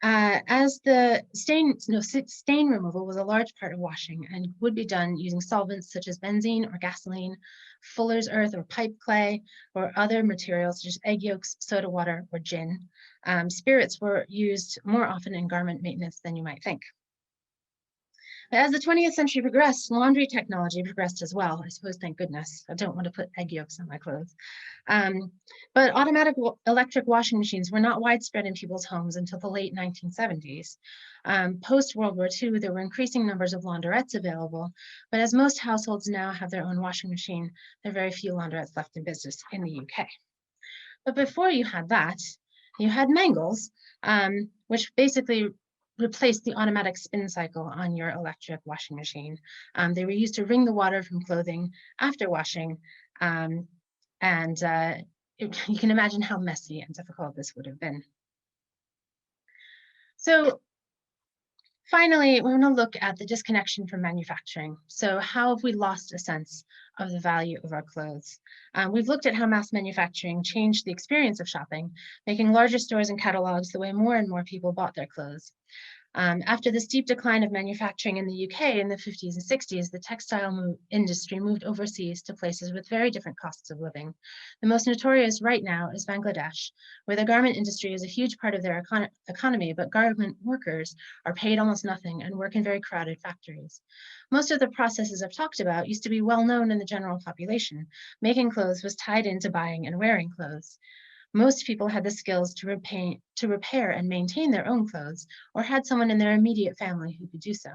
As the stain removal was a large part of washing and would be done using solvents such as benzene or gasoline, fuller's earth or pipe clay, or other materials such as egg yolks, soda water, or gin. Spirits were used more often in garment maintenance than you might think. As the 20th century progressed, laundry technology progressed as well. I suppose, thank goodness. I don't want to put egg yolks on my clothes. But automatic electric washing machines were not widespread in people's homes until the late 1970s. Post-World War II, there were increasing numbers of laundrettes available, but as most households now have their own washing machine, there are very few laundrettes left in business in the UK. But before you had that, you had Mangles, which basically replaced the automatic spin cycle on your electric washing machine. They were used to wring the water from clothing after washing, you can imagine how messy and difficult this would have been. So finally, we're going to look at the disconnection from manufacturing. So how have we lost a sense of the value of our clothes? We've looked at how mass manufacturing changed the experience of shopping, making larger stores and catalogs the way more and more people bought their clothes. After the steep decline of manufacturing in the UK in the 50s and 60s, the textile industry moved overseas to places with very different costs of living. The most notorious right now is Bangladesh, where the garment industry is a huge part of their economy, but garment workers are paid almost nothing and work in very crowded factories. Most of the processes I've talked about used to be well known in the general population. Making clothes was tied into buying and wearing clothes. Most people had the skills to repair and maintain their own clothes, or had someone in their immediate family who could do so.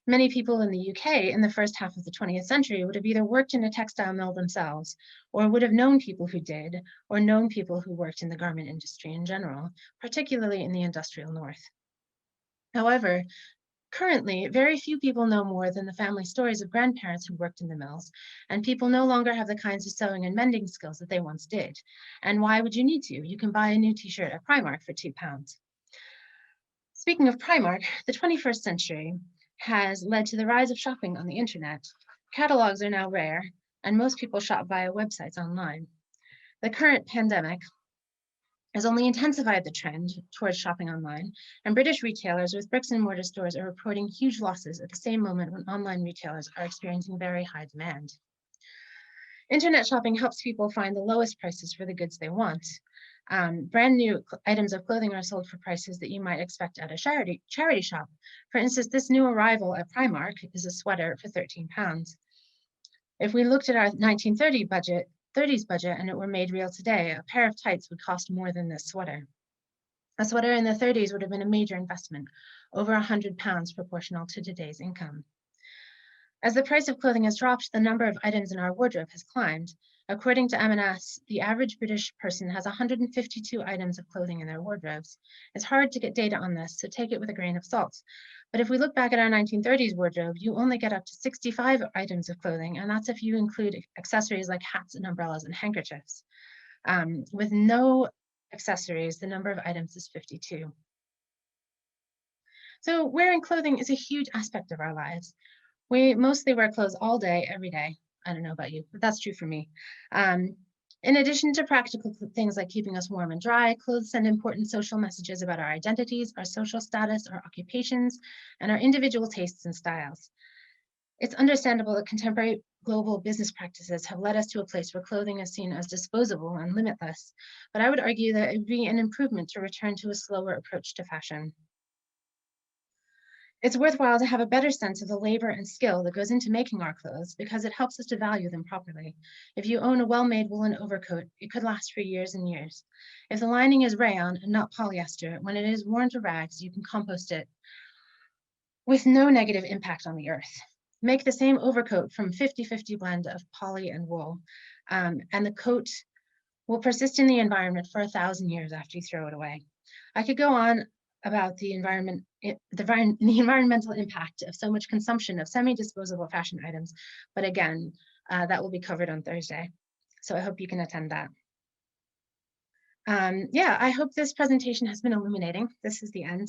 Many people in the UK in the first half of the 20th century would have either worked in a textile mill themselves, or would have known people who did, or known people who worked in the garment industry in general, particularly in the industrial North. However, currently, very few people know more than the family stories of grandparents who worked in the mills, and people no longer have the kinds of sewing and mending skills that they once did. And why would you need to? You can buy a new t-shirt at Primark for £2. Speaking of Primark, the 21st century has led to the rise of shopping on the internet. Catalogs are now rare, and most people shop via websites online. The current pandemic has only intensified the trend towards shopping online, and British retailers with bricks and mortar stores are reporting huge losses at the same moment when online retailers are experiencing very high demand. Internet shopping helps people find the lowest prices for the goods they want. Brand new items of clothing are sold for prices that you might expect at a charity shop. For instance, this new arrival at Primark is a sweater for £13. If we looked at our 1930 budget, 30s budget, and it were made real today, a pair of tights would cost more than this sweater. A sweater in the 30s would have been a major investment, over £100 proportional to today's income. As the price of clothing has dropped, the number of items in our wardrobe has climbed. According to M&S, the average British person has 152 items of clothing in their wardrobes. It's hard to get data on this, so take it with a grain of salt. But if we look back at our 1930s wardrobe, you only get up to 65 items of clothing, and that's if you include accessories like hats and umbrellas and handkerchiefs. With no accessories, the number of items is 52. So wearing clothing is a huge aspect of our lives. We mostly wear clothes all day, every day. I don't know about you, but that's true for me. In addition to practical things like keeping us warm and dry, clothes send important social messages about our identities, our social status, our occupations, and our individual tastes and styles. It's understandable that contemporary global business practices have led us to a place where clothing is seen as disposable and limitless, but I would argue that it would be an improvement to return to a slower approach to fashion. It's worthwhile to have a better sense of the labor and skill that goes into making our clothes because it helps us to value them properly. If you own a well-made woolen overcoat, it could last for years and years. If the lining is rayon and not polyester, when it is worn to rags, you can compost it with no negative impact on the earth. Make the same overcoat from 50-50 blend of poly and wool, and the coat will persist in the environment for 1,000 years after you throw it away. I could go on about the environmental impact of so much consumption of semi-disposable fashion items, but again, that will be covered on Thursday. So I hope you can attend that. Yeah, I hope this presentation has been illuminating. This is the end.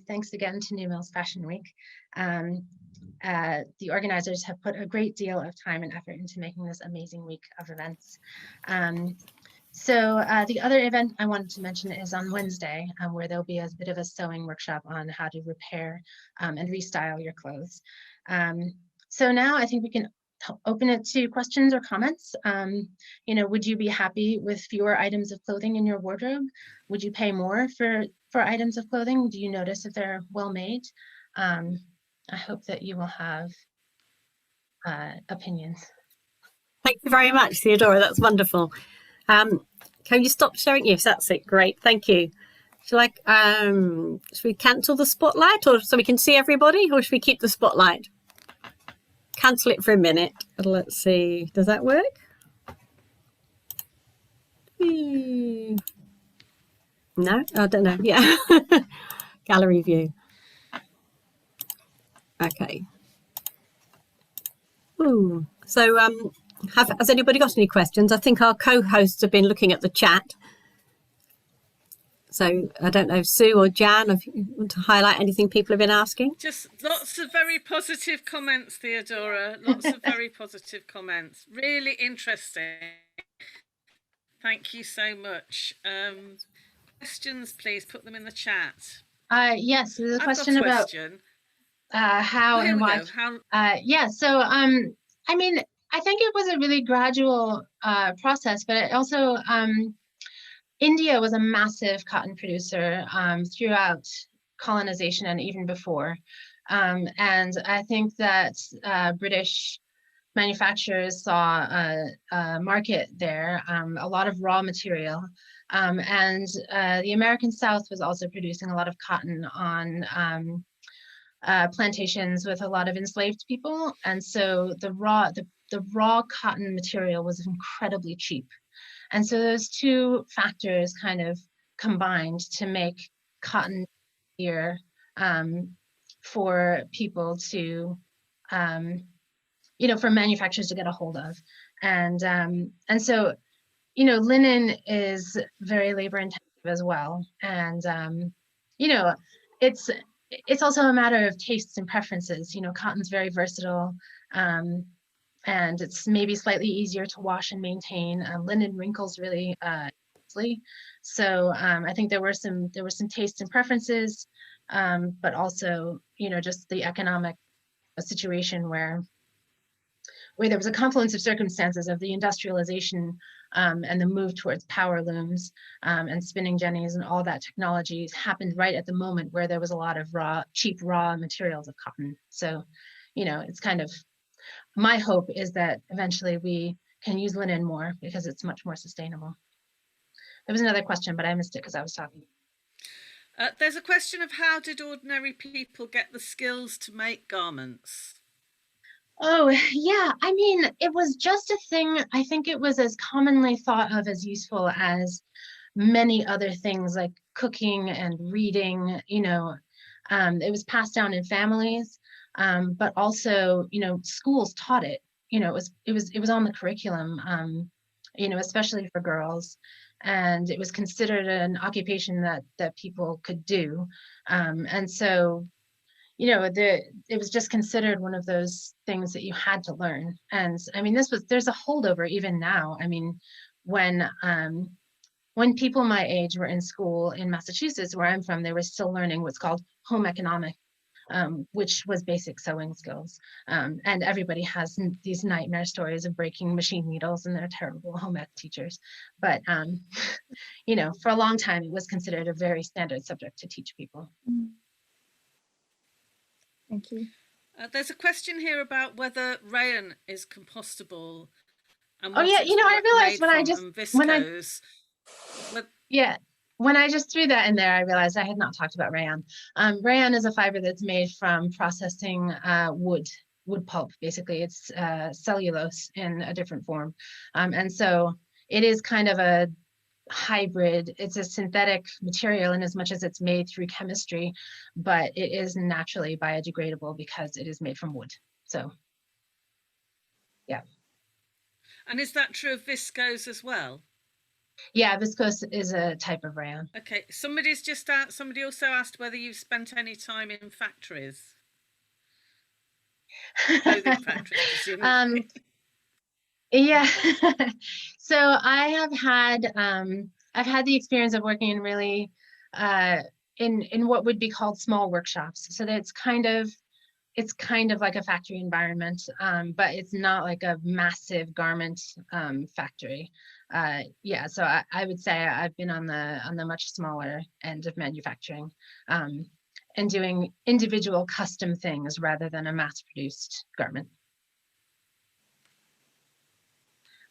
Thanks again to New Mills Fashion Week. The organizers have put a great deal of time and effort into making this amazing week of events. So the other event I wanted to mention is on Wednesday, where there'll be a bit of a sewing workshop on how to repair and restyle your clothes. So now I think we can open it to questions or comments. You know, would you be happy with fewer items of clothing in your wardrobe? Would you pay more for items of clothing? Do you notice if they're well made? I hope that you will have opinions. Thank you very much, Theodora. That's wonderful. Can you stop sharing? Yes, that's it. Great. Thank you. Should we cancel the spotlight or so we can see everybody, or should we keep the spotlight? Cancel it for a minute. Let's see. Does that work? No, I don't know. Yeah. Gallery view. Okay. Ooh. So, has anybody got any questions? I think our co-hosts have been looking at the chat. So I don't know, Sue or Jan, if you want to highlight anything people have been asking? Just lots of very positive comments, Theodora. Lots of very positive comments. Really interesting. Thank you so much. Questions, please put them in the chat. Yes, there's a question about how and why. Yeah, so I mean, I think it was a really gradual process, but it also India was a massive cotton producer throughout colonization and even before. And I think that British manufacturers saw a market there, a lot of raw material. And the American South was also producing a lot of cotton on plantations with a lot of enslaved people. And so the raw cotton material was incredibly cheap. And so those two factors kind of combined to make cotton easier for people to, you know, for manufacturers to get a hold of. And so, you know, linen is very labor intensive as well. And, you know, it's also a matter of tastes and preferences. You know, cotton's very versatile. And it's maybe slightly easier to wash and maintain. Linen wrinkles really easily. So I think there were some tastes and preferences, but also, you know, just the economic situation where where there was a confluence of circumstances of the industrialization and the move towards power looms and spinning jennies and all that technology happened right at the moment where there was a lot of cheap raw materials of cotton. So, you know, it's kind of, my hope is that eventually we can use linen more because it's much more sustainable. There was another question, but I missed it because I was talking. There's a question of how did ordinary people get the skills to make garments? Oh, yeah. I mean, it was just a thing. I think it was as commonly thought of as useful as many other things like cooking and reading. You know, it was passed down in families, but also, you know, schools taught it. You know, it was on the curriculum. You know, especially for girls, and it was considered an occupation that people could do, and so, you know, it was just considered one of those things that you had to learn. And I mean, there's a holdover even now. I mean, when people my age were in school in Massachusetts, where I'm from, they were still learning what's called home economics, which was basic sewing skills. And everybody has these nightmare stories of breaking machine needles and their terrible home ec teachers. But, you know, for a long time, it was considered a very standard subject to teach people. Thank you. There's a question here about whether rayon is compostable. And Oh yeah, you know, I realized when I just threw that in there, I realized I had not talked about rayon. Rayon is a fiber that's made from processing wood pulp. Basically, it's cellulose in a different form, and so it is kind of a hybrid. It's a synthetic material in as much as it's made through chemistry, but it is naturally biodegradable because it is made from wood. So yeah. And is that true of viscose as well? Yeah, viscose is a type of rayon. Okay, somebody also asked whether you've spent any time in factories. Clothing factories, presumably. Yeah. So I have had I've had the experience of working in really in what would be called small workshops. So that it's kind of like a factory environment, but it's not like a massive garment factory. Yeah, so I would say I've been on the much smaller end of manufacturing, and doing individual custom things rather than a mass-produced garment.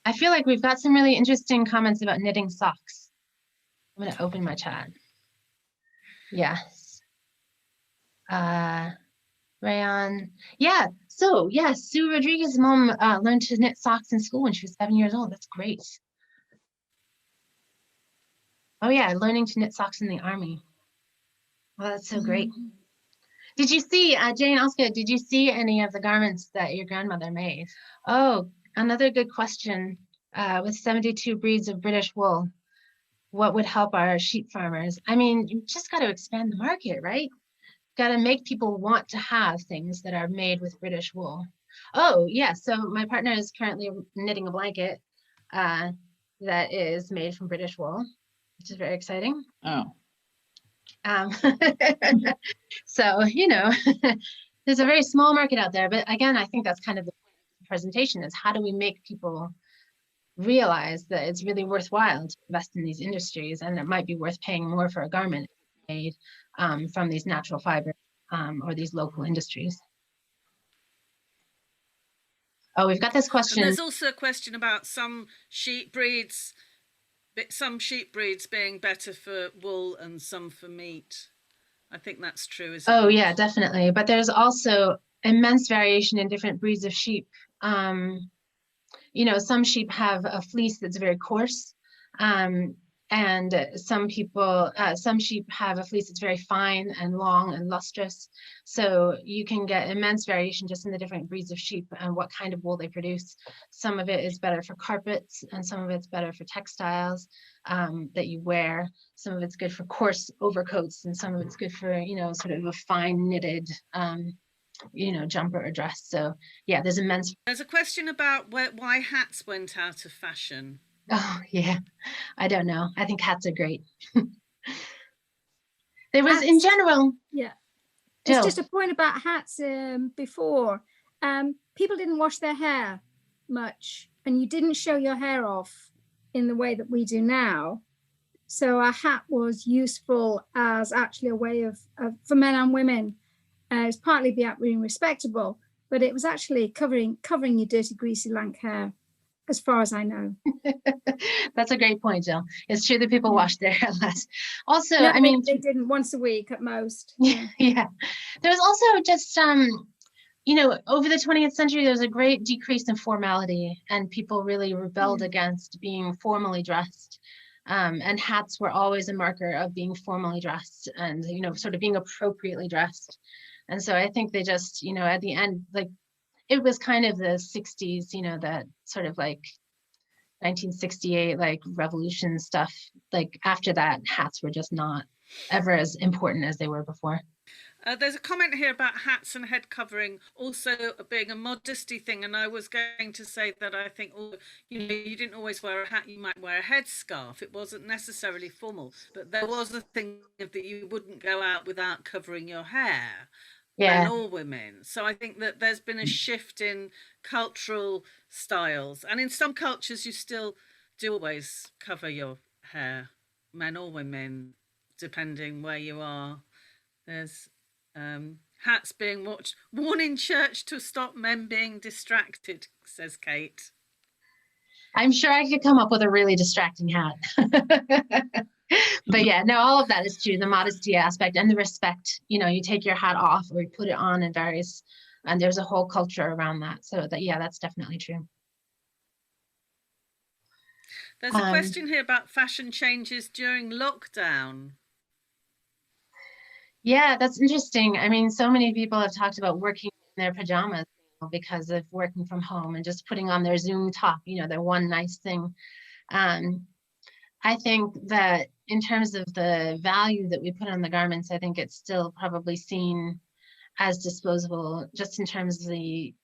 I feel like we've got some really interesting comments about knitting socks. I'm going to open my chat. Yes. Rayon. Yeah. So yeah, Sue Rodriguez's mom learned to knit socks in school when she was 7 years old. That's great. Oh yeah, learning to knit socks in the army. Well, that's so great. Did you see, Jane Oscar, did you see any of the garments that your grandmother made? Oh, another good question. With 72 breeds of British wool, what would help our sheep farmers? I mean, you just got to expand the market, right? Got to make people want to have things that are made with British wool. Oh, yeah. So my partner is currently knitting a blanket that is made from British wool, which is very exciting. Oh. So, you know, there's a very small market out there. But again, I think that's kind of the point of the presentation is how do we make people realize that it's really worthwhile to invest in these industries, and it might be worth paying more for a garment made from these natural fibers or these local industries. Oh, we've got this question. And there's also a question about some sheep breeds being better for wool and some for meat. I think that's true, isn't it? Oh yeah, definitely. But there's also immense variation in different breeds of sheep. You know, some sheep have a fleece that's very coarse, and some sheep have a fleece that's very fine and long and lustrous. So you can get immense variation just in the different breeds of sheep and what kind of wool they produce. Some of it is better for carpets, and some of it's better for textiles that you wear. Some of it's good for coarse overcoats, and some of it's good for, you know, sort of a fine knitted you know, jumper or dress. So yeah, there's a question about why hats went out of fashion. Oh yeah, I don't know. I think hats are great. There was hats, in general. Yeah, Jill. It's just a point about hats. Before, people didn't wash their hair, much, and you didn't show your hair off in the way that we do now. So a hat was useful as actually a way of for men and women. It's partly being respectable, but it was actually covering your dirty, greasy, lank hair, as far as I know. That's a great point, Jill. It's true that people wash their hair less. Also, No, I mean, they didn't, once a week at most. yeah. There's also just you know, over the 20th century, there was a great decrease in formality, and people really rebelled against being formally dressed. And hats were always a marker of being formally dressed and, you know, sort of being appropriately dressed. And so I think they just, you know, at the end, like, it was kind of the 60s, you know, that sort of like 1968, like revolution stuff. Like after that, hats were just not ever as important as they were before. There's a comment here about hats and head covering also being a modesty thing, and I was going to say that I think, you know, you didn't always wear a hat, you might wear a headscarf. It wasn't necessarily formal, but there was a thing that you wouldn't go out without covering your hair, men or women. So I think that there's been a shift in cultural styles, and in some cultures you still do always cover your hair, men or women, depending where you are. There's hats being worn in church to stop men being distracted, says Kate. I'm sure I could come up with a really distracting hat. But yeah, no, all of that is true. The modesty aspect and the respect, you know, you take your hat off or you put it on in various, and there's a whole culture around that. So that, yeah, that's definitely true. There's a question here about fashion changes during lockdown. Yeah, that's interesting. I mean, so many people have talked about working in their pajamas, you know, because of working from home and just putting on their Zoom top, you know, their one nice thing. I think that in terms of the value that we put on the garments, I think it's still probably seen as disposable, just in terms of the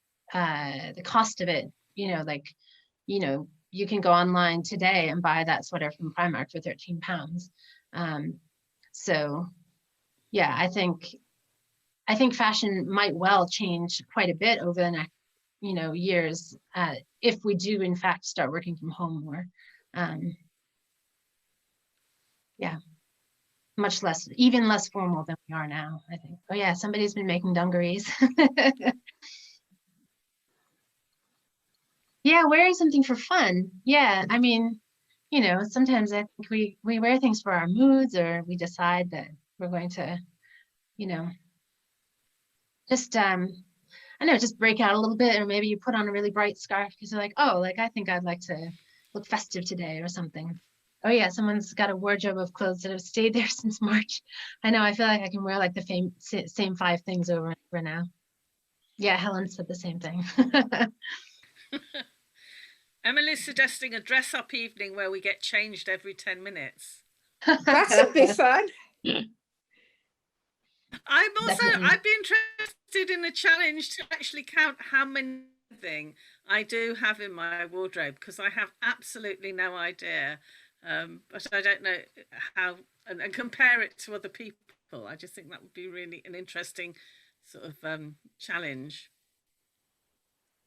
cost of it. You know, like, you know, you can go online today and buy that sweater from Primark for £13. So yeah, I think fashion might well change quite a bit over the next, you know, years, if we do in fact start working from home more. Yeah, much less, even less formal than we are now, I think. Oh yeah, somebody's been making dungarees. Yeah, wearing something for fun. Yeah, I mean, you know, sometimes I think we wear things for our moods, or we decide that we're going to, you know, just I know, just break out a little bit, or maybe you put on a really bright scarf because you're like, oh, like I think I'd like to look festive today or something. Oh yeah, someone's got a wardrobe of clothes that have stayed there since March. I know, I feel like I can wear like the same 5 things over and over now. Yeah, Helen said the same thing. Emily's suggesting a dress-up evening where we get changed every 10 minutes. That would be fun. I'd be interested in a challenge to actually count how many things I do have in my wardrobe, because I have absolutely no idea. But I don't know how, and compare it to other people. I just think that would be really an interesting sort of challenge.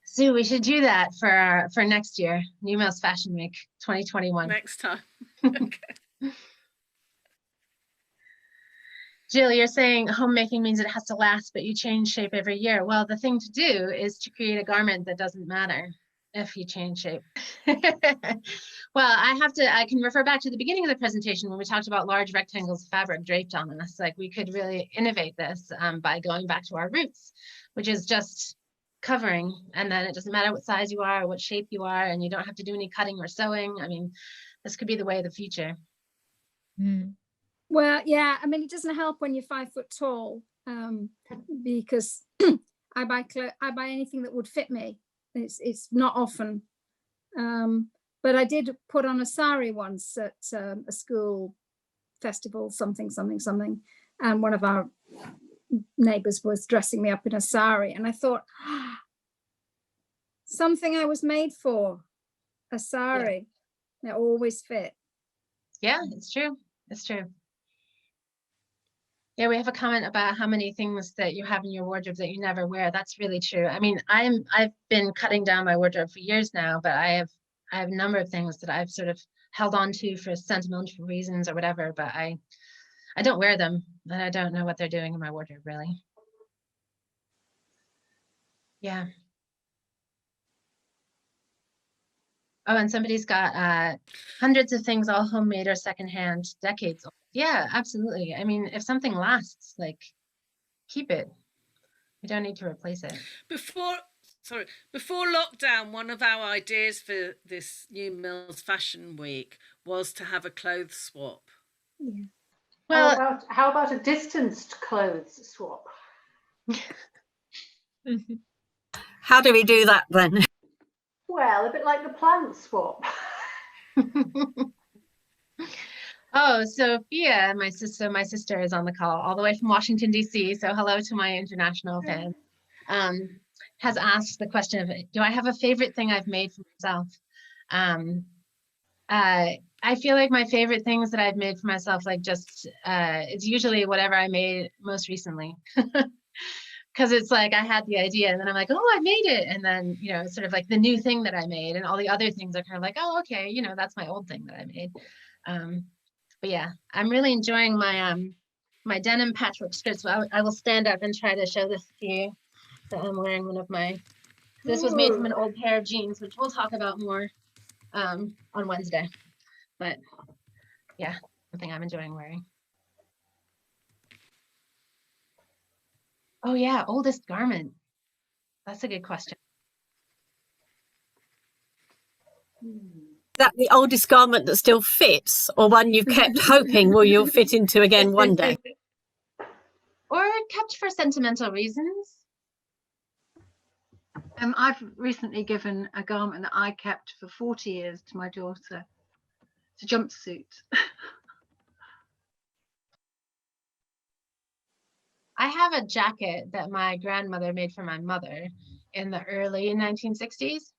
Sue, we should do that for next year, New Mouse Fashion Week 2021. Next time. Okay. Jill, you're saying homemaking means it has to last, but you change shape every year. Well, the thing to do is to create a garment that doesn't matter if you change shape. Well, I can refer back to the beginning of the presentation when we talked about large rectangles of fabric draped on us. Like, we could really innovate this by going back to our roots, which is just covering, and then it doesn't matter what size you are or what shape you are, and you don't have to do any cutting or sewing. I mean, this could be the way of the future. Well, yeah, I mean, it doesn't help when you're 5 foot tall, because I buy anything that would fit me. It's not often, but I did put on a sari once at a school festival, something, and one of our neighbors was dressing me up in a sari, and I thought, something I was made for, a sari. Yeah. It always fit. Yeah, it's true. It's true. Yeah, we have a comment about how many things that you have in your wardrobe that you never wear. That's really true. I mean, I've been cutting down my wardrobe for years now, but I have a number of things that I've sort of held on to for sentimental reasons or whatever, but I don't wear them, and I don't know what they're doing in my wardrobe really. Yeah. Oh, and somebody's got hundreds of things all homemade or secondhand, decades old. Yeah, absolutely. I mean, if something lasts, like, keep it. You don't need to replace it. Before lockdown, one of our ideas for this New Mills Fashion Week was to have a clothes swap. Yeah. Well, How about a distanced clothes swap? How do we do that then? Well, a bit like the plant swap. oh, Sophia, my sister is on the call all the way from Washington, D.C. So hello to my international fans. Has asked the question of, do I have a favorite thing I've made for myself? I feel like my favorite things that I've made for myself, like just, it's usually whatever I made most recently. Because it's like I had the idea and then I'm like, oh, I made it. And then, you know, it's sort of like the new thing that I made, and all the other things are kind of like, oh, okay, you know, that's my old thing that I made. But yeah, I'm really enjoying my my denim patchwork skirts. So I will stand up and try to show this to you. So I'm wearing one of my, this was made from an old pair of jeans, which we'll talk about more on Wednesday. But yeah, something I'm enjoying wearing. Oh yeah, oldest garment. That's a good question. Is that the oldest garment that still fits, or one you've kept hoping you'll fit into again one day? Or kept for sentimental reasons. I've recently given a garment that I kept for 40 years to my daughter. It's a jumpsuit. I have a jacket that my grandmother made for my mother in the early 1960s,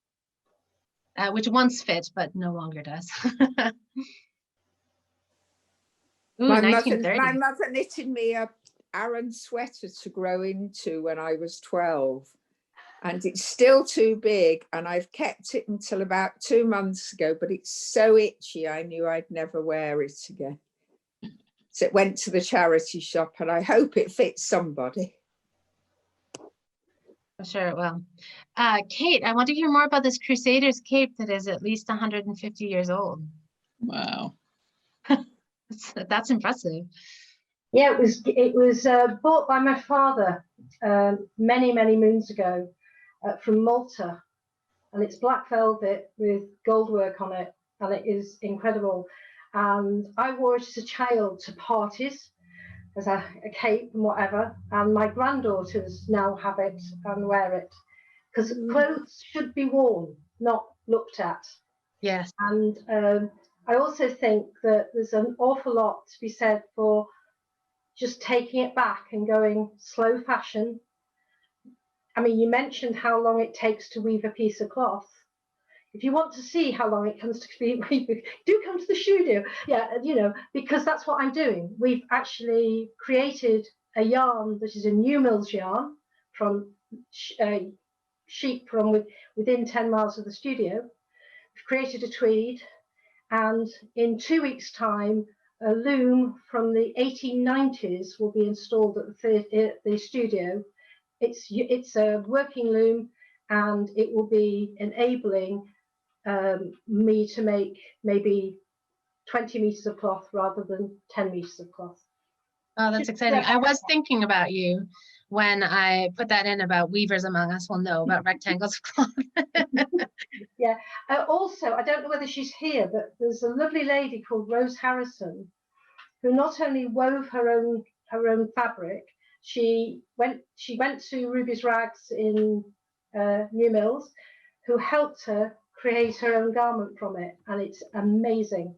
which once fit, but no longer does. Ooh, My 1930. mother knitted me a Aran sweater to grow into when I was 12. And it's still too big, and I've kept it until about 2 months ago, but it's so itchy I knew I'd never wear it again. So it went to the charity shop, and I hope it fits somebody. I'm sure it will. Kate, I want to hear more about this Crusaders cape that is at least 150 years old. Wow. That's impressive. Yeah, it was bought by my father many moons ago from Malta, and it's black velvet with gold work on it, and it is incredible. And I wore it as a child to parties as a cape and whatever, and my granddaughters now have it and wear it, because clothes should be worn, not looked at. Yes. And I also think that there's an awful lot to be said for just taking it back and going slow fashion. I mean, you mentioned how long it takes to weave a piece of cloth. If you want to see how long it comes to be weaving, do come to the studio. Yeah, you know, because that's what I'm doing. We've actually created a yarn that is a New Mills yarn from sheep from within 10 miles of the studio. We've created a tweed, and in 2 weeks' time, a loom from the 1890s will be installed at the studio. It's a working loom, and it will be enabling me to make maybe 20 meters of cloth rather than 10 meters of cloth. Oh, that's exciting. I was thinking about you when I put that in about Weavers Among Us will know about rectangles of cloth. Yeah. Also, I don't know whether she's here, but there's a lovely lady called Rose Harrison who not only wove her own fabric. She went to Ruby's Rags in New Mills, who helped her create her own garment from it, and it's amazing.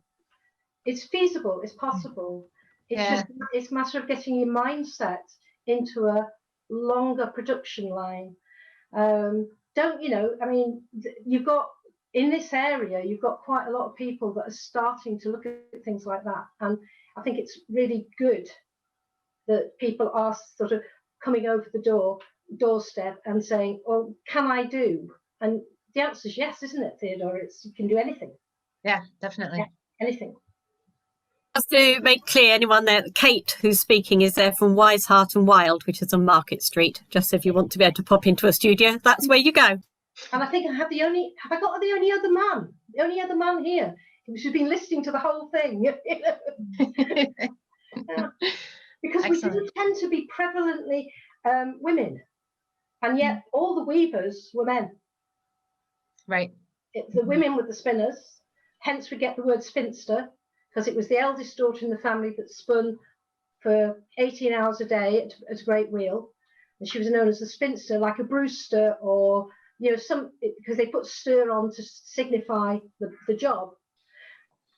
It's feasible. It's possible. It's a matter of getting your mindset into a longer production line. Don't you know? I mean, you've got in this area, you've got quite a lot of people that are starting to look at things like that, and I think it's really good that people are sort of coming over the doorstep and saying, "Oh, can I do?" And the answer is yes, isn't it, Theodora? You can do anything. Yeah, definitely. Yeah, anything. Just to make clear, anyone there, Kate, who's speaking, is there from Wise Heart and Wild, which is on Market Street. Just if you want to be able to pop into a studio, that's where you go. And I think I have I got the only other man here who's been listening to the whole thing. Yeah. Because we didn't tend to be prevalently women, and yet all the weavers were men. Right. The women were the spinners, hence we get the word spinster, because it was the eldest daughter in the family that spun for 18 hours a day at a great wheel, and she was known as a spinster, like a brewster, or because they put stir on to signify the job.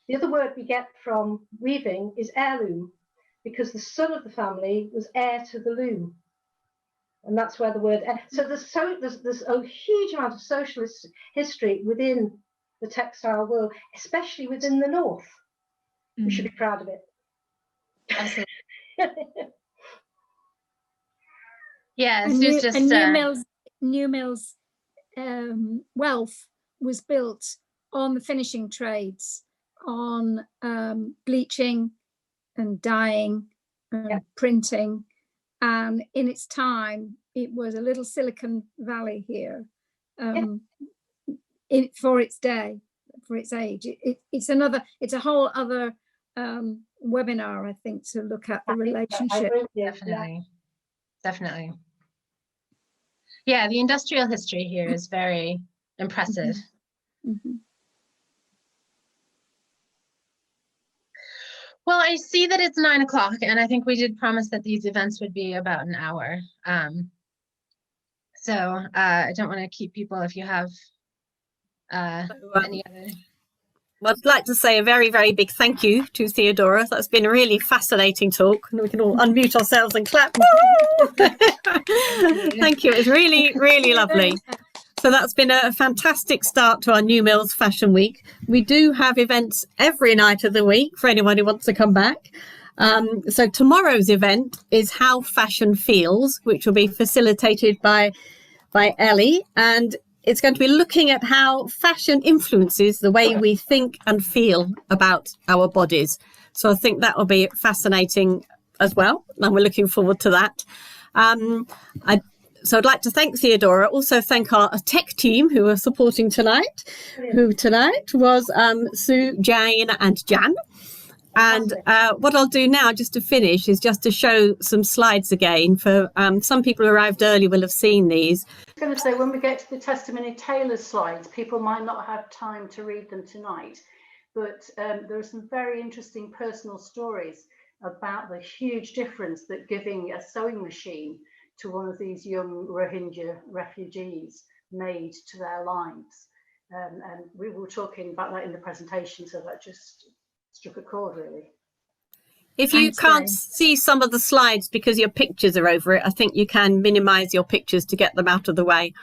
The other word we get from weaving is heirloom, because the son of the family was heir to the loom, and that's where the word. So there's a huge amount of social history within the textile world, especially within the north. We should be proud of it. Absolutely. Yeah, And Sue's just New Mills wealth was built on the finishing trades, on bleaching and dyeing and printing, and in its time it was a little Silicon Valley here for its day, for its age. It's a whole other webinar, I think, to look at the relationship. Definitely. Yeah, the industrial history here is very impressive. Mm-hmm. Well, I see that it's 9 o'clock, and I think we did promise that these events would be about an hour. So I don't want to keep people if you have any other. Well, I'd like to say a very, very big thank you to Theodora. That's been a really fascinating talk, and we can all unmute ourselves and clap. Thank you. It was really, really lovely. So that's been a fantastic start to our New Mills Fashion Week. We do have events every night of the week for anyone who wants to come back. So tomorrow's event is How Fashion Feels, which will be facilitated by Ellie, and it's going to be looking at how fashion influences the way we think and feel about our bodies. So I think that will be fascinating as well, and we're looking forward to that. So I'd like to thank Theodora, also thank our tech team who are supporting tonight, who tonight was Sue, Jane and Jan. And what I'll do now, just to finish, is just to show some slides again. For some people who arrived early will have seen these. I was going to say, when we get to the testimony tailors slides, people might not have time to read them tonight, but there are some very interesting personal stories about the huge difference that giving a sewing machine to one of these young Rohingya refugees made to their lives. And we were talking about that in the presentation, so that just struck a chord, really. If you can't see some of the slides because your pictures are over it, I think you can minimize your pictures to get them out of the way.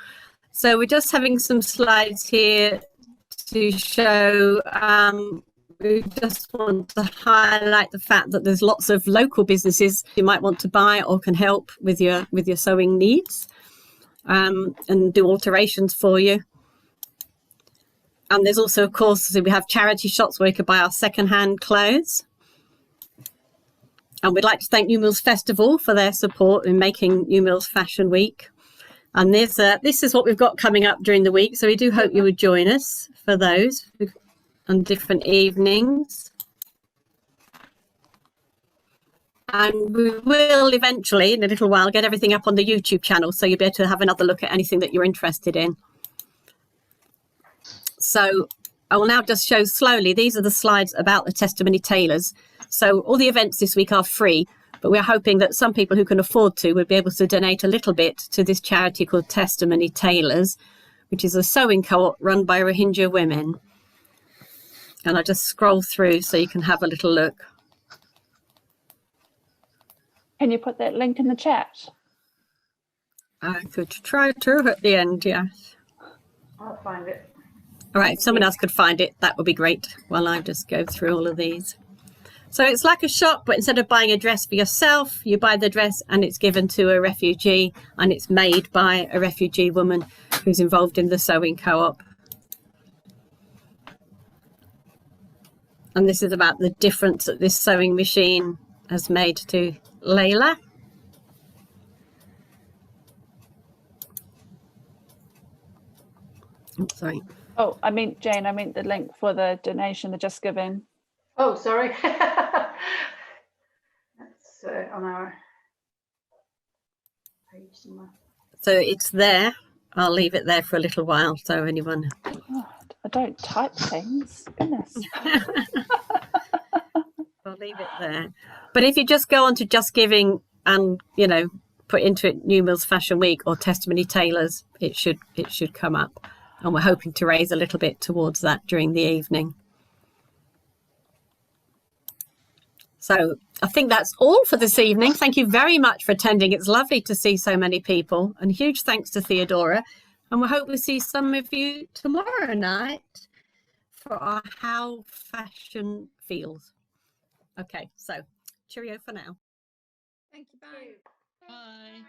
So we're just having some slides here to show, we just want to highlight the fact that there's lots of local businesses you might want to buy or can help with your sewing needs, and do alterations for you. And there's also, of course, we have charity shops where you can buy our second-hand clothes. And we'd like to thank New Mills Festival for their support in making New Mills Fashion Week. And this is what we've got coming up during the week. So we do hope you would join us for those on different evenings. And we will eventually, in a little while, get everything up on the YouTube channel. So you'll be able to have another look at anything that you're interested in. So I will now just show slowly. These are the slides about the Testimony Tailors. So all the events this week are free, but we're hoping that some people who can afford to would be able to donate a little bit to this charity called Testimony Tailors, which is a sewing co-op run by Rohingya women. And I'll just scroll through so you can have a little look. Can you put that link in the chat? I could try to at the end, yes. I'll find it. All right, if someone else could find it, that would be great while I just go through all of these. So it's like a shop, but instead of buying a dress for yourself, you buy the dress and it's given to a refugee, and it's made by a refugee woman who's involved in the sewing co-op. And this is about the difference that this sewing machine has made to Layla. Oh, sorry. Oh, I mean, Jane, I mean the link for the donation, the Just Giving. Oh, sorry. That's on our page somewhere. So it's there. I'll leave it there for a little while so anyone... Oh, I don't type things. Goodness. I'll leave it there. But if you just go on to Just Giving and, you know, put into it New Mills Fashion Week or Testimony Tailors, it should come up. And we're hoping to raise a little bit towards that during the evening. So I think that's all for this evening. Thank you very much for attending. It's lovely to see so many people, and huge thanks to Theodora. And we hope we see some of you tomorrow night for our How Fashion Feels. Okay, so cheerio for now. Thank you. Bye. Bye.